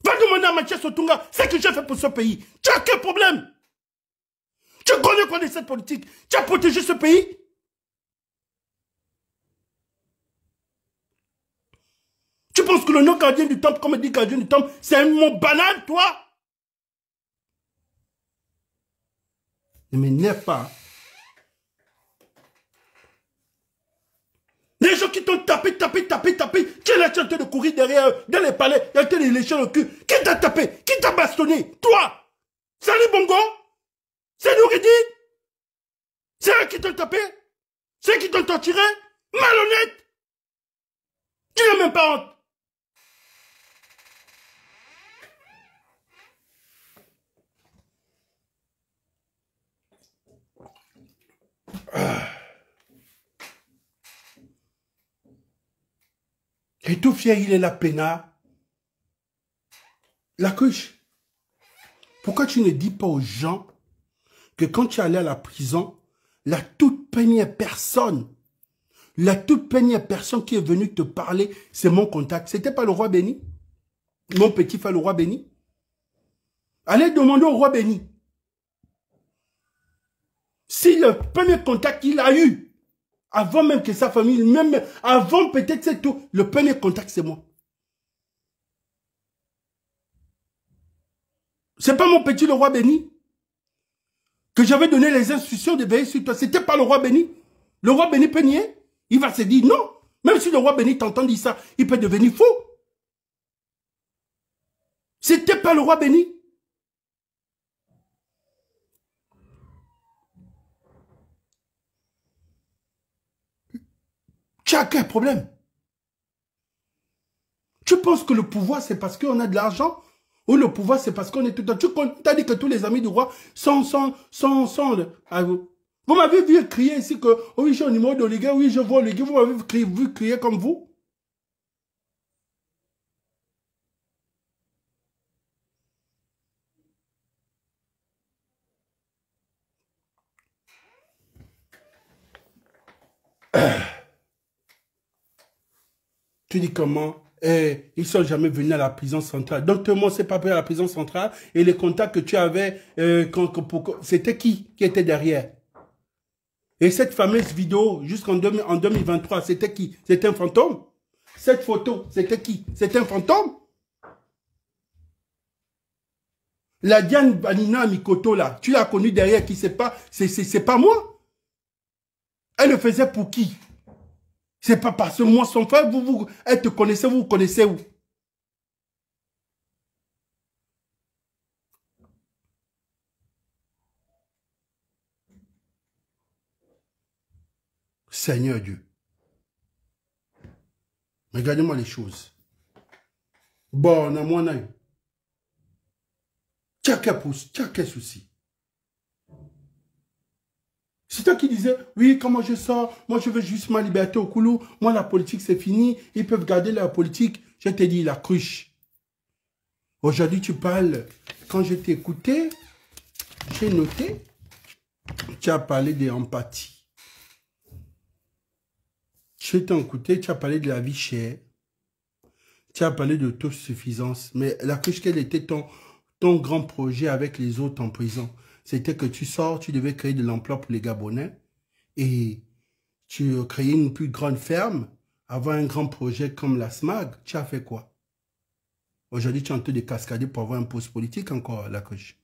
A: Va demander à Mathias Otunga ce que j'ai fait pour ce pays. Tu as quel problème? Tu connais quoi de cette politique? Tu as protégé ce pays? Tu penses que le nom gardien du temple, comme dit gardien du temple, c'est un mot banal, toi? Ne m'énerve pas. Les gens qui t'ont tapé, tu es là, tu es en train de courir derrière eux, dans les palais, tu es en train de les lécher le cul. Qui t'a tapé? Qui t'a bastonné? Toi? C'est Ali Bongo? C'est Nouridine? C'est eux qui t'ont tapé? C'est eux qui t'ont torturé? Malhonnête! Tu n'as même pas honte. Et tout fier, il est là, peinard. La couche. Pourquoi tu ne dis pas aux gens que quand tu es allé à la prison, la toute première personne qui est venue te parler, c'est mon contact. C'était pas le roi Béni? Mon petit frère, le roi Béni? Allez demander au roi Béni. Si le premier contact qu'il a eu, avant même que sa famille, même avant peut-être c'est tout, le premier contact c'est moi. C'est pas mon petit le roi Béni que j'avais donné les instructions de veiller sur toi. C'était pas le roi Béni. Le roi Béni peut nier. Il va se dire non. Même si le roi Béni t'entend dire ça, il peut devenir fou. C'était pas le roi Béni. Tu as quel problème? Tu penses que le pouvoir, c'est parce qu'on a de l'argent? Ou le pouvoir, c'est parce qu'on est tout le temps... Tu as dit que tous les amis du roi sont vous m'avez vu crier ici que, oh oui, j'ai un numéro d'Oliguet, oui, je vois Oliguet, vous m'avez vu crier comme vous? Tu dis comment? Ils ne sont jamais venus à la prison centrale. Donc, tout le monde s'est pas pris à la prison centrale. Et les contacts que tu avais, c'était qui était derrière? Et cette fameuse vidéo, jusqu'en 2023, c'était qui? C'était un fantôme? Cette photo, c'était qui? C'était un fantôme? La Diane Banina Mikoto, là, tu l'as connue derrière qui? C'est pas moi. Elle le faisait pour qui? C'est pas parce que moi, son frère, elle te connaissait, vous connaissez où? Seigneur Dieu. Regardez-moi les choses. Bon, on a mon œil. Tu as quel souci? C'est toi qui disais, oui, comment je sors? Moi, je veux juste ma liberté au Koulou. Moi, la politique, c'est fini. Ils peuvent garder leur politique. Je t'ai dit, la cruche. Aujourd'hui, tu parles. Quand je t'ai écouté, j'ai noté, tu as parlé d'empathie. Je t'ai écouté, tu as parlé de la vie chère. Tu as parlé d'autosuffisance. Mais la cruche, quel était ton grand projet avec les autres en prison? C'était que tu sors, tu devais créer de l'emploi pour les Gabonais et tu créais une plus grande ferme, avoir un grand projet comme la SMAG. Tu as fait quoi? Aujourd'hui, tu es en train de cascader pour avoir un poste politique encore, la cruche.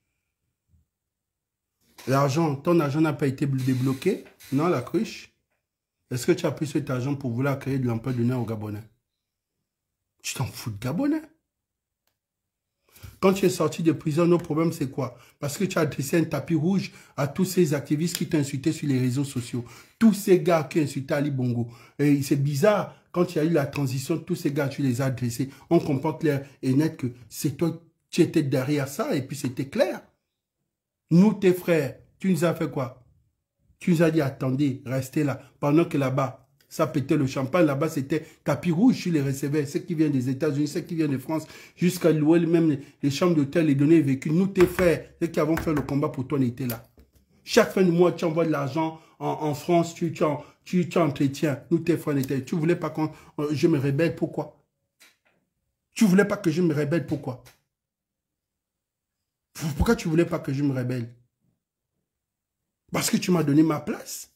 A: L'argent, ton argent n'a pas été débloqué? Non, la cruche. Est-ce que tu as pris cet argent pour vouloir créer de l'emploi donné aux Gabonais? Tu t'en fous de Gabonais? Quand tu es sorti de prison, nos problèmes, c'est quoi? Parce que tu as dressé un tapis rouge à tous ces activistes qui t'ont insulté sur les réseaux sociaux. Tous ces gars qui insultaient Ali Bongo. Et c'est bizarre, quand il y a eu la transition, tous ces gars, tu les as dressés. On comprend clair et net que c'est toi, tu étais derrière ça et puis c'était clair. Nous, tes frères, tu nous as fait quoi? Tu nous as dit, attendez, restez là. Pendant que là-bas, ça pétait le champagne. Là-bas, c'était tapis rouge. Tu les recevais. Ceux qui viennent des États-Unis, ceux qui viennent de France, jusqu'à louer même les chambres d'hôtel, les donner vécu. Nous, tes frères, ceux qui avons fait le combat pour toi, on était là. Chaque fin de mois, tu envoies de l'argent en France, tu entretiens. Nous, tes frères, on était. Tu voulais pas que je me rébelle, pourquoi? Tu voulais pas que je me rébelle, pourquoi? Pourquoi tu voulais pas que je me rébelle? Parce que tu m'as donné ma place.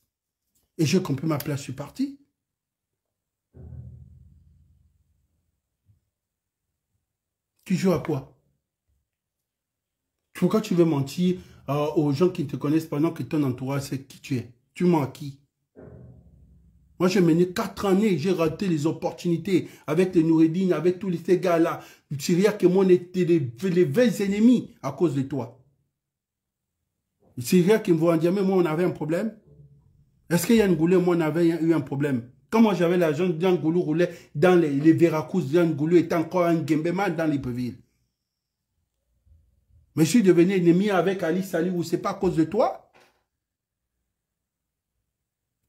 A: Et j'ai compris ma place, je suis parti. Tu joues à quoi? Pourquoi tu veux mentir aux gens qui te connaissent pendant que ton entourage sait qui tu es? Tu mens à qui? Moi, j'ai mené 4 années, j'ai raté les opportunités avec les Noureddin, avec tous ces gars-là. Syria que moi, on était les vrais ennemis à cause de toi. Syria qui me voit dire, mais moi, on avait un problème. Est-ce qu'il y a un Goulou, moi, on avait eu un problème? Quand moi, j'avais l'argent, Dian Goulou roulait dans les Veracruz, Dian Goulou était encore un Gembema dans Libreville. Mais je suis devenu ennemi avec Ali Salihou, c'est pas à cause de toi?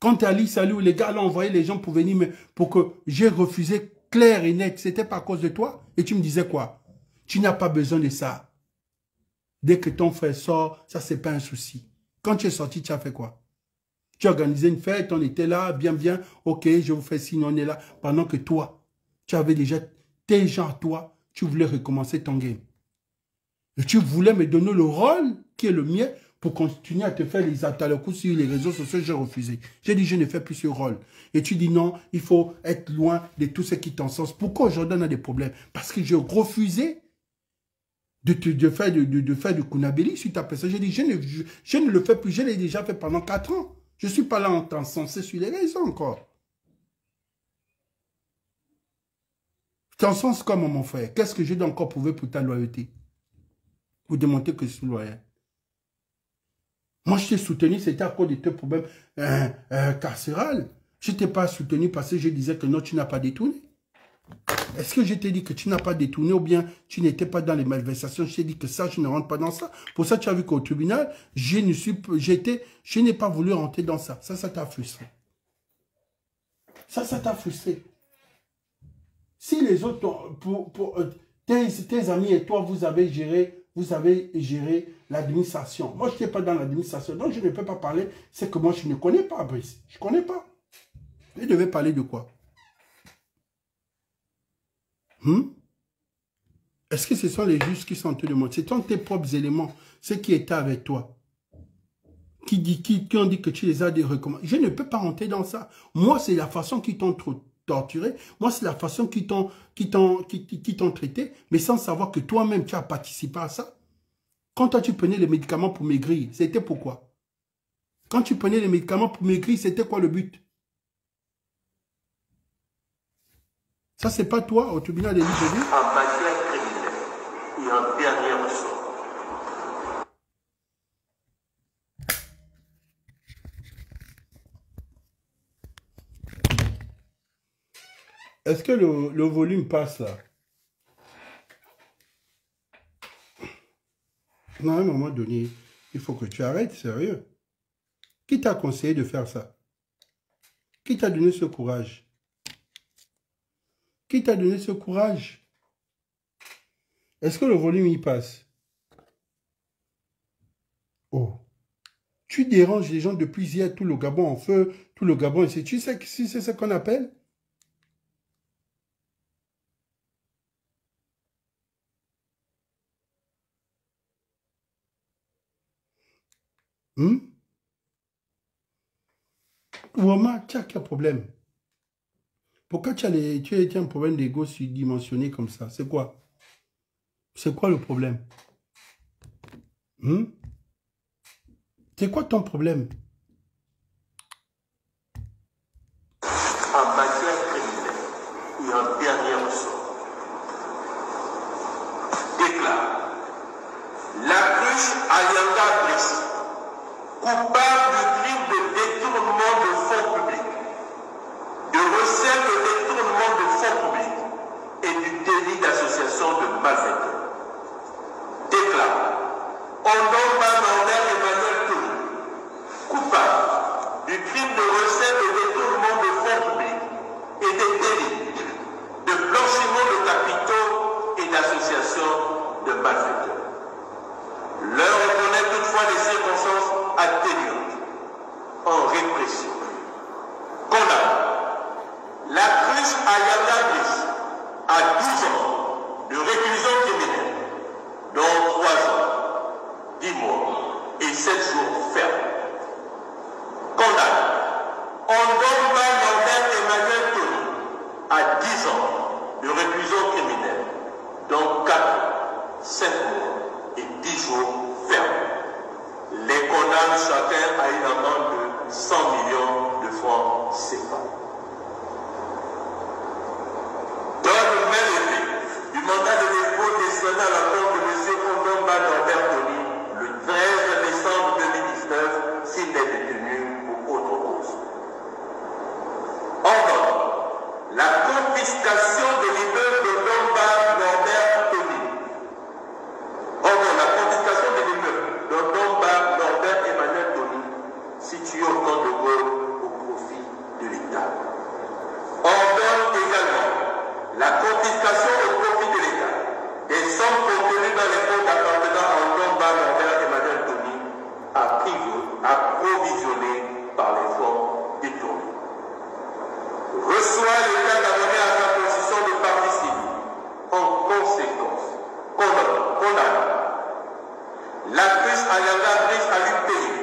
A: Quand Ali Salihou, les gars l'ont envoyé les gens pour venir, pour que j'ai refusé clair et net, c'était pas à cause de toi? Et tu me disais quoi? Tu n'as pas besoin de ça. Dès que ton frère sort, ça c'est pas un souci. Quand tu es sorti, tu as fait quoi? Tu as organisé une fête, on était là, bien, ok, je vous fais signe, on est là. Pendant que toi, tu avais déjà tes gens à toi, tu voulais recommencer ton game. Et tu voulais me donner le rôle qui est le mien pour continuer à te faire les attaques sur les réseaux sociaux, j'ai refusé. J'ai dit, je ne fais plus ce rôle. Et tu dis non, il faut être loin de tout ce qui t'encensent. Pourquoi aujourd'hui on a des problèmes? Parce que j'ai refusé de faire du Kounabeli sur ta personne. J'ai dit, je ne le fais plus, je l'ai déjà fait pendant 4 ans. Je ne suis pas là en t'encensé sur les réseaux encore. Je t'encense comme mon frère. Qu'est-ce que je dois encore prouver pour ta loyauté? Pour démontrer que je suis loyal. Moi, je t'ai soutenu, c'était à cause de tes problèmes carcérales. Je ne t'ai pas soutenu parce que je disais que non, tu n'as pas détourné. Est-ce que je t'ai dit que tu n'as pas détourné ou bien tu n'étais pas dans les malversations? Je t'ai dit que ça, je ne rentre pas dans ça. Pour ça, tu as vu qu'au tribunal, je n'ai pas voulu rentrer dans ça. Ça t'a frustré. Ça t'a frustré. Si les autres, tes amis et toi, vous avez géré l'administration. Moi, je n'étais pas dans l'administration, donc je ne peux pas parler. C'est que moi, je ne connais pas, Brice. Je ne connais pas. Je devais parler de quoi? Est-ce que ce sont les juges qui sont en train de mentir? Ce sont tes propres éléments, ceux qui étaient avec toi, qui ont dit que tu les as recommandés. Je ne peux pas rentrer dans ça. Moi, c'est la façon qu'ils t'ont torturé. Moi, c'est la façon qu'ils t'ont traité, mais sans savoir que toi-même, tu as participé à ça. Quand toi, tu prenais les médicaments pour maigrir, c'était pourquoi? Quand tu prenais les médicaments pour maigrir, c'était quoi le but? Ça, c'est pas toi, au tribunal de Libreville.
D: En matière criminelle et en dernier ressort.
A: Est-ce que le volume passe là? Non, à un moment donné, il faut que tu arrêtes, sérieux. Qui t'a conseillé de faire ça? Qui t'a donné ce courage? Qui t'a donné ce courage? Est-ce que le volume y passe? Oh. Tu déranges les gens depuis hier, tout le Gabon en feu, tout le Gabon ici. Tu sais si c'est ce qu'on appelle? Ouama, tu as quel problème? Pourquoi tu as un problème d'ego surdimensionné comme ça? C'est quoi? C'est quoi le problème? C'est quoi ton problème?
D: En matière criminelle et en dernier ressort, déclare la cruche Alianga Brice, coupable du crime de détournement de fonds publics, de recel de détournement de fonds publics et du délit d'association de malfaiteurs. Déclare Ondomba Norbert Emmanuel Touré, coupable du crime de recel de détournement de fonds publics et des délits de blanchiment de capitaux et d'association de malfaiteurs. Leur reconnaît toutefois les circonstances atténuantes en répression. Condamne la cruche Alianga Brice à 12 ans de réclusion criminelle, dont 3 ans, 10 mois et 7 jours fermes. Condamne Ondomba Norbert Emmanuel Touré à 10 ans de réclusion criminelle, dont 4 ans, 5 mois et 10 jours fermes. Les condamne chacun à une amende de 100 millions de francs CFA. Dans le même effet, du mandat de dépôt décerné à la compte de M. Ondomba Norbert Touré le 13 décembre 2019, s'il est détenu pour autre cause. Ordonne la confiscation de l'immeuble d'Ondomba Norbert Touré. Ordonne la confiscation de l'immeuble d'Ondomba Norbert Emmanuel Touré, situé au camp de Gaulle au profit de l'État. Ordonne également la confiscation au profit de l'État des sommes contenues dans les comptes appartenant à Ondomba Norbert Emmanuel Touré approvisionnées par les fonds détournés. Reçoit l'État d'abonner à sa position de partie civile. En conséquence, condamne la cruche Alianga Brice à lui payer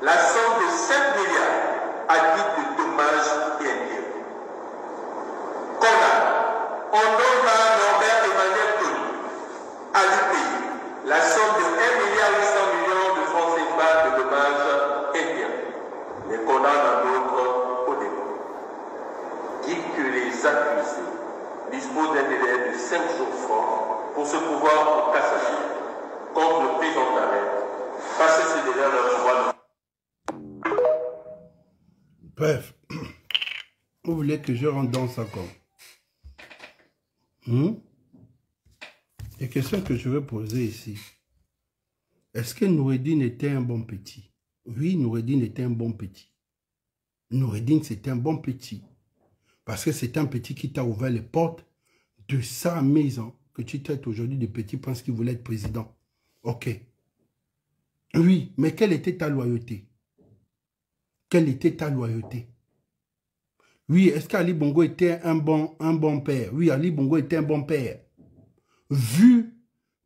D: la somme de 7 milliards à titre de dommages et intérêts. Condamne Ondomba Norbert Emmanuel Touré à lui payer la somme de 1,8 milliard de francs CFA de dommages et intérêts. Les condamne à d'autres au dépôt. Dit que les accusés disposent d'un délai de 5 jours francs pour se pouvoir en cassation contre le prise en arrêt. Passer ce délai à leur pouvoir.
A: Bref, vous voulez que je rentre dans ça comme Les questions que je vais poser ici. Est-ce que Noureddine était un bon petit? Oui, Noureddine était un bon petit. Noureddine, c'était un bon petit. Parce que c'est un petit qui t'a ouvert les portes de sa maison que tu traites aujourd'hui de petit prince qui voulait être président. Ok. Oui, mais quelle était ta loyauté? Quelle était ta loyauté? Oui, est-ce qu'Ali Bongo était un bon père? Oui, Ali Bongo était un bon père.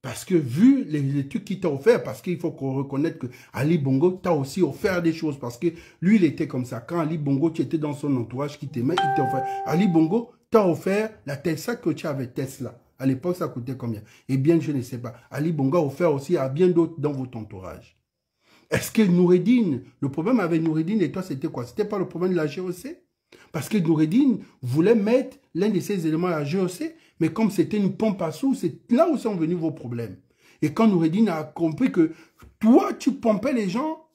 A: Parce que vu les trucs qu'il t'a offert, parce qu'il faut qu'on reconnaisse que Ali Bongo t'a aussi offert des choses, parce que lui, il était comme ça. Quand Ali Bongo, tu étais dans son entourage qui t'aimait, il t'a offert. Ali Bongo t'a offert la Tesla que tu avais, Tesla. À l'époque, ça coûtait combien? Eh bien, je ne sais pas. Ali Bongo a offert aussi à bien d'autres dans votre entourage. Est-ce que Noureddine, le problème avec Noureddine et toi, c'était quoi? C'était pas le problème de la GOC? Parce que Noureddine voulait mettre l'un de ces éléments à la GOC, mais comme c'était une pompe à sous, c'est là où sont venus vos problèmes. Et quand Noureddine a compris que toi, tu pompais les gens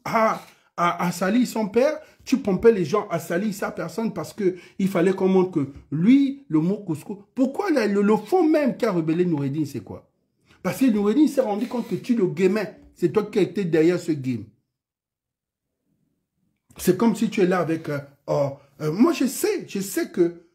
A: à salir son père, tu pompais les gens à salir sa personne parce qu'il fallait qu'on montre que lui, le mot couscous. Pourquoi le fond même qui a rebellé Noureddin, c'est quoi? Parce que Noureddin s'est rendu compte que tu le gamais. C'est toi qui étais derrière ce game. C'est comme si tu es là avec... moi, je sais que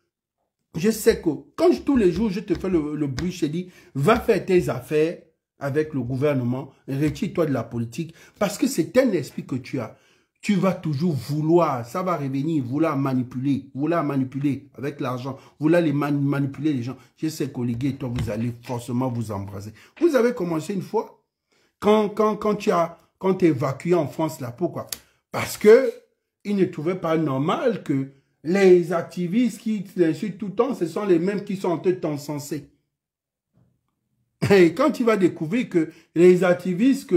A: quand tous les jours, je te fais le bruit, je te dis, va faire tes affaires avec le gouvernement, retire-toi de la politique, parce que c'est un esprit que tu as. Tu vas toujours vouloir, ça va revenir, vouloir manipuler avec l'argent, vouloir manipuler les gens. Je sais qu'Olivier et toi, vous allez forcément vous embraser. Vous avez commencé une fois, quand tu es évacué en France, là, pourquoi? Parce que ils ne trouvaient pas normal que les activistes qui l'insultent tout le temps, ce sont les mêmes qui sont en train de t'encenser. Et quand tu vas découvrir que les activistes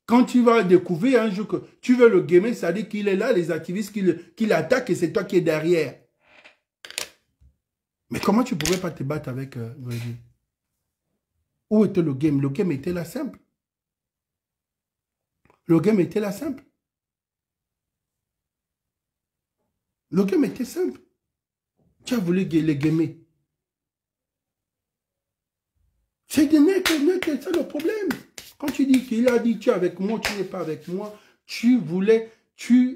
A: quand tu vas découvrir un jour que tu veux le gamer, ça dit qu'il est là, les activistes qui l'attaquent et c'est toi qui es derrière. Mais comment tu ne pouvais pas te battre avec Noureddin? Où était le game? Le game était là simple. Le game était là simple. Le game était simple. Tu as voulu les gamer. C'est ça le problème. Quand tu dis qu'il a dit tu es avec moi, tu n'es pas avec moi, tu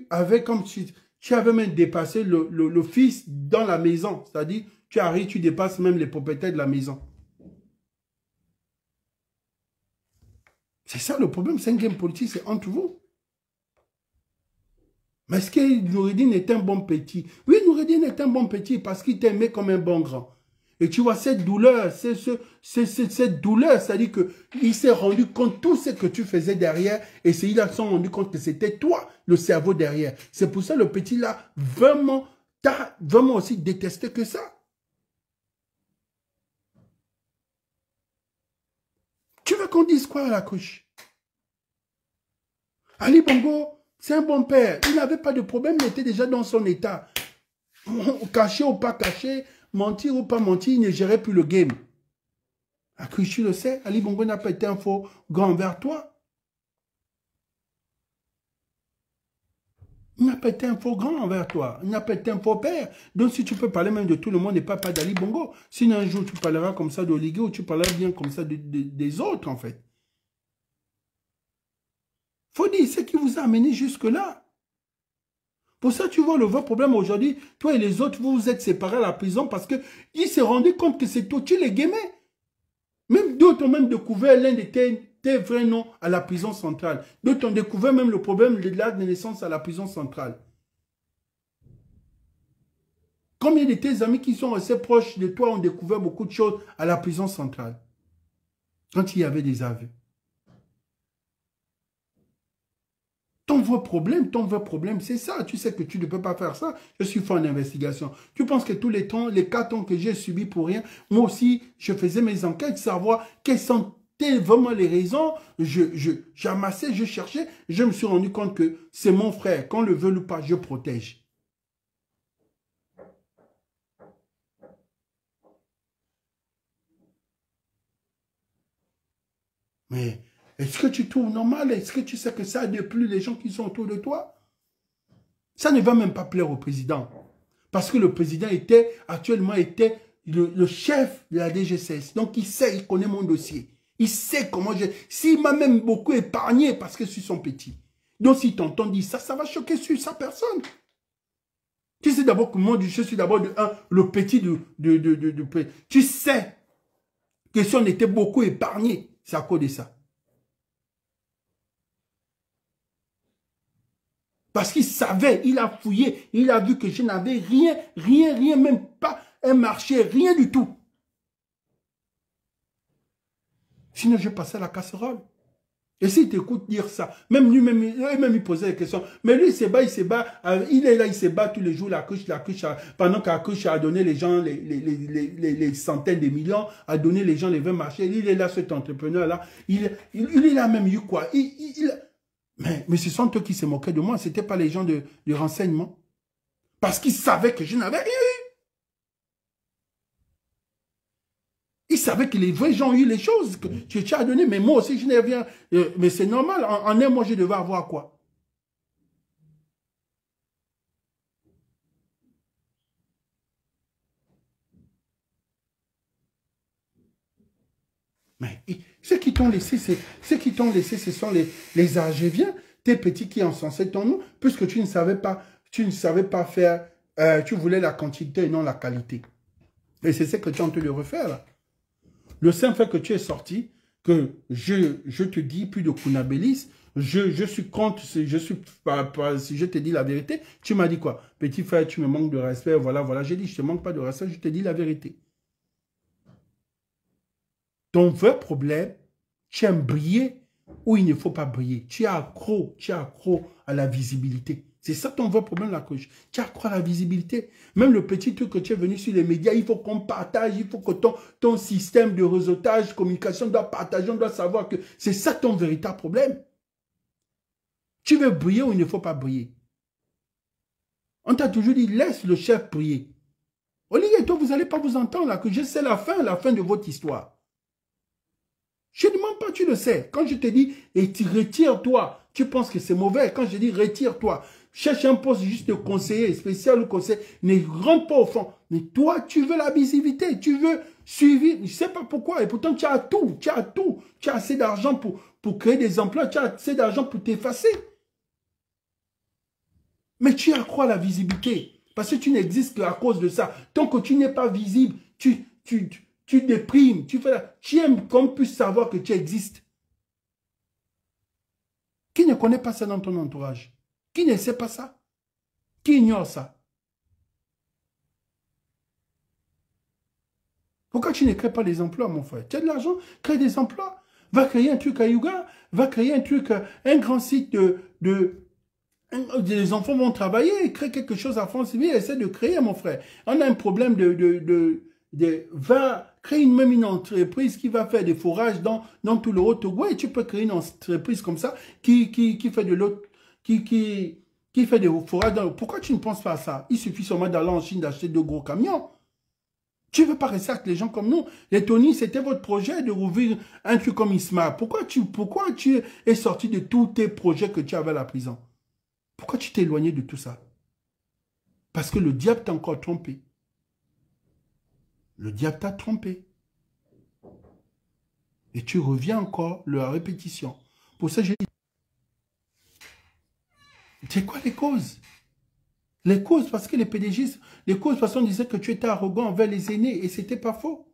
A: avais comme tu avais même dépassé le fils dans la maison. C'est-à-dire, tu arrives, tu dépasses même les propriétaires de la maison. C'est ça le problème, c'est un game politique, c'est entre vous. Mais est-ce que Noureddin est un bon petit? Oui, Noureddin est un bon petit parce qu'il t'aimait comme un bon grand. Et tu vois, cette douleur, cette douleur, c'est-à-dire qu'il s'est rendu compte de tout ce que tu faisais derrière et ils se sont rendu compte que c'était toi, le cerveau derrière. C'est pour ça le petit là, vraiment, t'as vraiment aussi détesté que ça. Tu veux qu'on dise quoi à la couche? Ali Bongo, c'est un bon père. Il n'avait pas de problème, il était déjà dans son état. Caché ou pas caché, mentir ou pas mentir, il ne gérait plus le game. La couche, tu le sais, Ali Bongo n'a pas été un faux grand envers toi. Il n'a pas été un faux grand envers toi. Il n'a pas été un faux père. Donc si tu peux parler même de tout le monde et pas d'Ali Bongo, sinon un jour tu parleras comme ça d'Olivier ou tu parleras bien comme ça des autres en fait. Faut dire ce qui vous a amené jusque-là. Pour ça, tu vois le vrai problème aujourd'hui, toi et les autres, vous vous êtes séparés à la prison parce qu'ils se rendaient compte que c'est toi, tu les gamais. Même d'autres ont même découvert l'un de tes vrais noms à la prison centrale. D'autres ont découvert même le problème de l'acte de naissance à la prison centrale. Combien de tes amis qui sont assez proches de toi ont découvert beaucoup de choses à la prison centrale? Quand il y avait des aveux. Ton vrai problème, c'est ça. Tu sais que tu ne peux pas faire ça. Je suis fait en investigation. Tu penses que tous les 4 ans que j'ai subi pour rien, moi aussi, je faisais mes enquêtes, savoir quelles sont vraiment les raisons. J'amassais, je cherchais. Je me suis rendu compte que c'est mon frère. Qu'on le veuille ou pas, je protège. Mais... est-ce que tu trouves normal? Est-ce que tu sais que ça ne plus les gens qui sont autour de toi? Ça ne va même pas plaire au président. Parce que le président actuellement était le chef de la DGCS. Donc il sait, il connaît mon dossier. Il sait comment j'ai... S'il m'a même beaucoup épargné parce que je suis son petit. Donc si t'entends dire ça, ça va choquer sur sa personne. Tu sais d'abord que moi, je suis d'abord le petit tu sais que si on était beaucoup épargné, c'est à cause de ça. Parce qu'il savait, il a fouillé, il a vu que je n'avais rien, même pas un marché, rien du tout. Sinon, je passais à la casserole. Et s'il t'écoute dire ça, même lui-même, il posait des questions. Mais lui, il se bat, il est là, il se bat tous les jours, la couche, pendant que la couche a donné les gens les centaines de millions, a donné les gens les 20 marchés. Il est là, cet entrepreneur-là. Il a même eu quoi? Mais ce sont eux qui se moquaient de moi, ce n'étaient pas les gens de renseignement. Parce qu'ils savaient que je n'avais rien eu. Ils savaient que les vrais gens ont eu les choses que tu as données, mais moi aussi je n'ai rien. Mais c'est normal, en un mois je devais avoir quoi? Mais ceux qui t'ont laissé, ce sont les Algériens, tes petits qui encensaient ton nom, puisque tu ne savais pas faire, tu voulais la quantité et non la qualité. Et c'est ce que tu es en train de refaire là. Le simple fait que tu es sorti, que je te dis plus de Kounabélis, je suis contre, si je te dis la vérité, tu m'as dit quoi? Petit frère, tu me manques de respect, voilà, j'ai dit, je te manque pas de respect, je te dis la vérité. Ton vrai problème, tu aimes briller où il ne faut pas briller. Tu es accro à la visibilité. C'est ça ton vrai problème, la coach. Tu es accro à la visibilité. Même le petit truc que tu es venu sur les médias, il faut qu'on partage, il faut que ton système de réseautage, communication doit partager, on doit savoir que c'est ça ton véritable problème. Tu veux briller où il ne faut pas briller. On t'a toujours dit, laisse le chef briller. Olivier et toi, vous n'allez pas vous entendre là, que je sais la fin de votre histoire. Je ne demande pas, tu le sais. Quand je te dis, et tu retires-toi, tu penses que c'est mauvais. Quand je dis, retire-toi, cherche un poste juste de conseiller, spécial ou conseiller, ne rentre pas au fond. Mais toi, tu veux la visibilité, tu veux suivi, je ne sais pas pourquoi. Et pourtant, tu as tout. Tu as assez d'argent pour créer des emplois, tu as assez d'argent pour t'effacer. Mais tu accrois la visibilité. Parce que tu n'existes qu'à cause de ça. Tant que tu n'es pas visible, tu déprimes, tu aimes qu'on puisse savoir que tu existes. Qui ne connaît pas ça dans ton entourage? Qui ne sait pas ça? Qui ignore ça? Pourquoi tu ne crées pas des emplois, mon frère? Tu as de l'argent, crée des emplois. Va créer un truc à Yuga, va créer un truc, un grand site les enfants vont travailler, créer quelque chose à France Civile, essaie de créer, mon frère. On a un problème va créer même une entreprise qui va faire des forages dans tout le Haut-Togo et tu peux créer une entreprise comme ça qui fait de l'autre, qui fait des forages. Pourquoi tu ne penses pas à ça? Il suffit seulement d'aller en Chine d'acheter 2 gros camions. Tu ne veux pas rester avec les gens comme nous. Les Tony, c'était votre projet de rouvrir un truc comme ISMA. Pourquoi tu es sorti de tous tes projets que tu avais à la prison? Pourquoi tu t'es éloigné de tout ça? Parce que le diable t'a encore trompé. Le diable t'a trompé. Et tu reviens encore à la répétition. Pour ça, j'ai dit, c'est quoi les causes? Les causes, parce que les PDG, les causes, parce qu'on disait que tu étais arrogant envers les aînés, et c'était pas faux.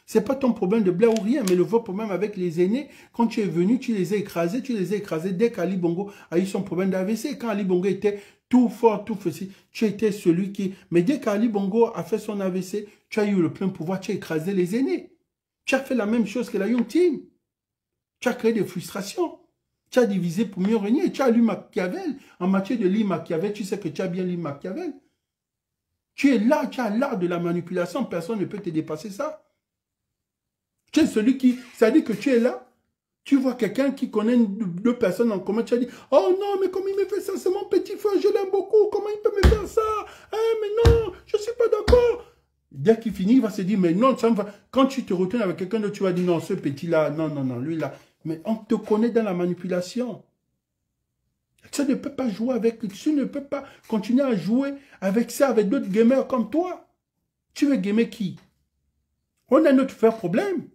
A: C'est pas ton problème de blé ou rien, mais le vrai problème avec les aînés, quand tu es venu, tu les as écrasés dès qu'Ali Bongo a eu son problème d'AVC. Quand Ali Bongo était tout fort, tout facile, tu étais celui qui... Mais dès qu'Ali Bongo a fait son AVC, tu as eu le plein pouvoir, tu as écrasé les aînés. Tu as fait la même chose que la Young Team. Tu as créé des frustrations. Tu as divisé pour mieux régner. Tu as lu Machiavel. En matière de lire Machiavel, tu sais que tu as bien lu Machiavel. Tu es là, tu as l'art de la manipulation. Personne ne peut te dépasser ça. Tu es celui qui... Ça dit que tu es là. Tu vois quelqu'un qui connaît 2 personnes en commun. Tu as dit, oh non, mais comment il me fait ça? C'est mon petit frère, je l'aime beaucoup. Comment il peut me faire ça? Mais non, je ne suis pas d'accord. Dès qu'il finit, il va se dire, mais non, ça me va. Quand tu te retournes avec quelqu'un d'autre, tu vas dire, non, ce petit-là, non, lui là. Mais on te connaît dans la manipulation. Tu ne peux pas jouer avec, tu ne peux pas continuer à jouer avec ça, avec d'autres gamers comme toi. Tu veux gamer qui? On a notre vrai problème.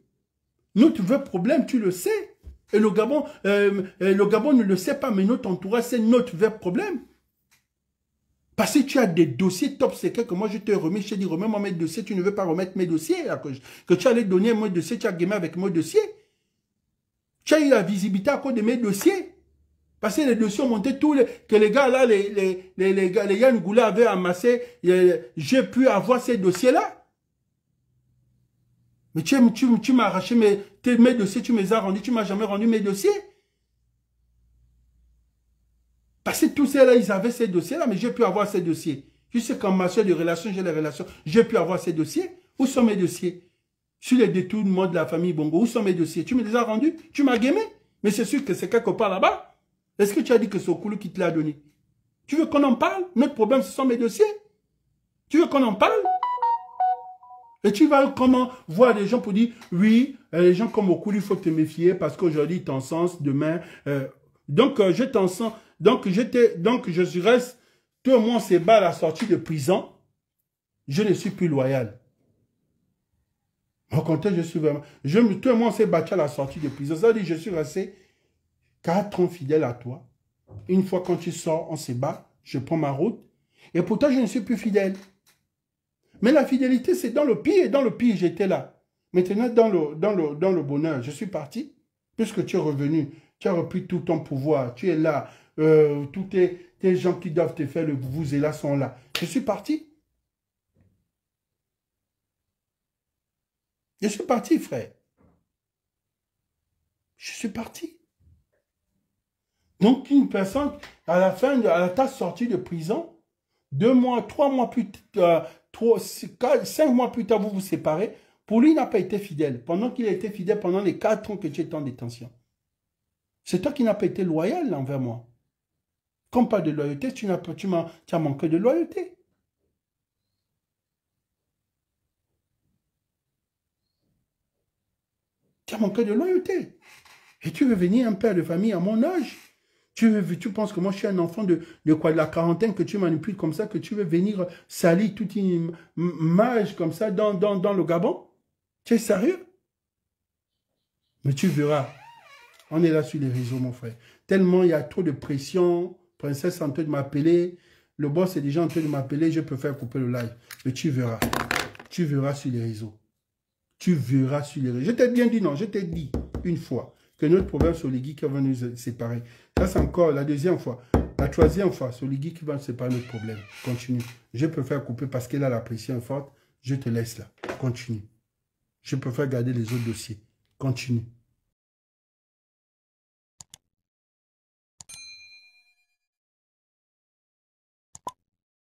A: Notre vrai problème, tu le sais. Et le Gabon ne le sait pas, mais notre entourage, c'est notre vrai problème. Parce que tu as des dossiers top secrets que moi je te remets, je te dis remets-moi mes dossiers, tu ne veux pas remettre mes dossiers, là, que tu allais donner mon dossier, tu as gamé avec mon dossier. Tu as eu la visibilité à cause de mes dossiers. Parce que les dossiers ont monté que les gars là, les Yann Goula avaient amassé, j'ai pu avoir ces dossiers-là. Mais tu m'as arraché mes dossiers, tu me les as rendus, tu ne m'as jamais rendu mes dossiers. Parce que tous ces-là, ils avaient ces dossiers-là, mais j'ai pu avoir ces dossiers. Je sais qu'en matière de relations, j'ai les relations, j'ai pu avoir ces dossiers. Où sont mes dossiers? Sur les détournements de la famille Bongo, où sont mes dossiers? Tu me les as rendus? Tu m'as gamé? Mais c'est sûr que c'est quelque part là-bas. Est-ce que tu as dit que c'est Okulu qui te l'a donné? Tu veux qu'on en parle? Notre problème, ce sont mes dossiers. Tu veux qu'on en parle? Et tu vas comment voir des gens pour dire, oui, les gens comme Okulu, il faut te méfier parce qu'aujourd'hui, ils t'encensent, demain. Donc, je t'encense. Donc, je reste, tout le monde se bat à la sortie de prison. Je ne suis plus loyal. Au contraire, je suis vraiment... tout le monde s'est battu à la sortie de prison. Ça veut dire que je suis resté 4 ans fidèle à toi. Une fois quand tu sors, on se bat, je prends ma route. Et pourtant, je ne suis plus fidèle. Mais la fidélité, c'est dans le pire. Et dans le pire, j'étais là. Maintenant, dans le bonheur, je suis parti. Puisque tu es revenu, tu as repris tout ton pouvoir. Tu es là. Tous tes gens qui doivent te faire le vous et là sont là. Je suis parti. Je suis parti, frère. Je suis parti. Donc, une personne, à ta sortie de prison, 2 mois, 3 mois plus tard, 5 mois plus tard, vous vous séparez. Pour lui, il n'a pas été fidèle. Pendant qu'il a été fidèle pendant les 4 ans que tu étais en détention. C'est toi qui n'as pas été loyal envers moi. Comme pas de loyauté, tu as manqué de loyauté. Tu as manqué de loyauté. Et tu veux venir un père de famille à mon âge. Tu penses que moi je suis un enfant de la quarantaine, que tu manipules comme ça, que tu veux venir salir toute une mage comme ça dans le Gabon? Tu es sérieux? Mais tu verras. On est là sur les réseaux, mon frère. Tellement il y a trop de pression. Princesse est en train de m'appeler. Le boss est déjà en train de m'appeler. Je préfère couper le live. Mais tu verras. Tu verras sur les réseaux. Tu verras sur les réseaux. Je t'ai bien dit non. Je t'ai dit une fois que notre problème sur les geeks va nous séparer. Ça, c'est encore la 2e fois. La 3e fois, sur les geeks va nous séparer notre problème. Continue. Je préfère couper parce que là, la pression est forte. Je te laisse là. Continue. Je préfère garder les autres dossiers. Continue.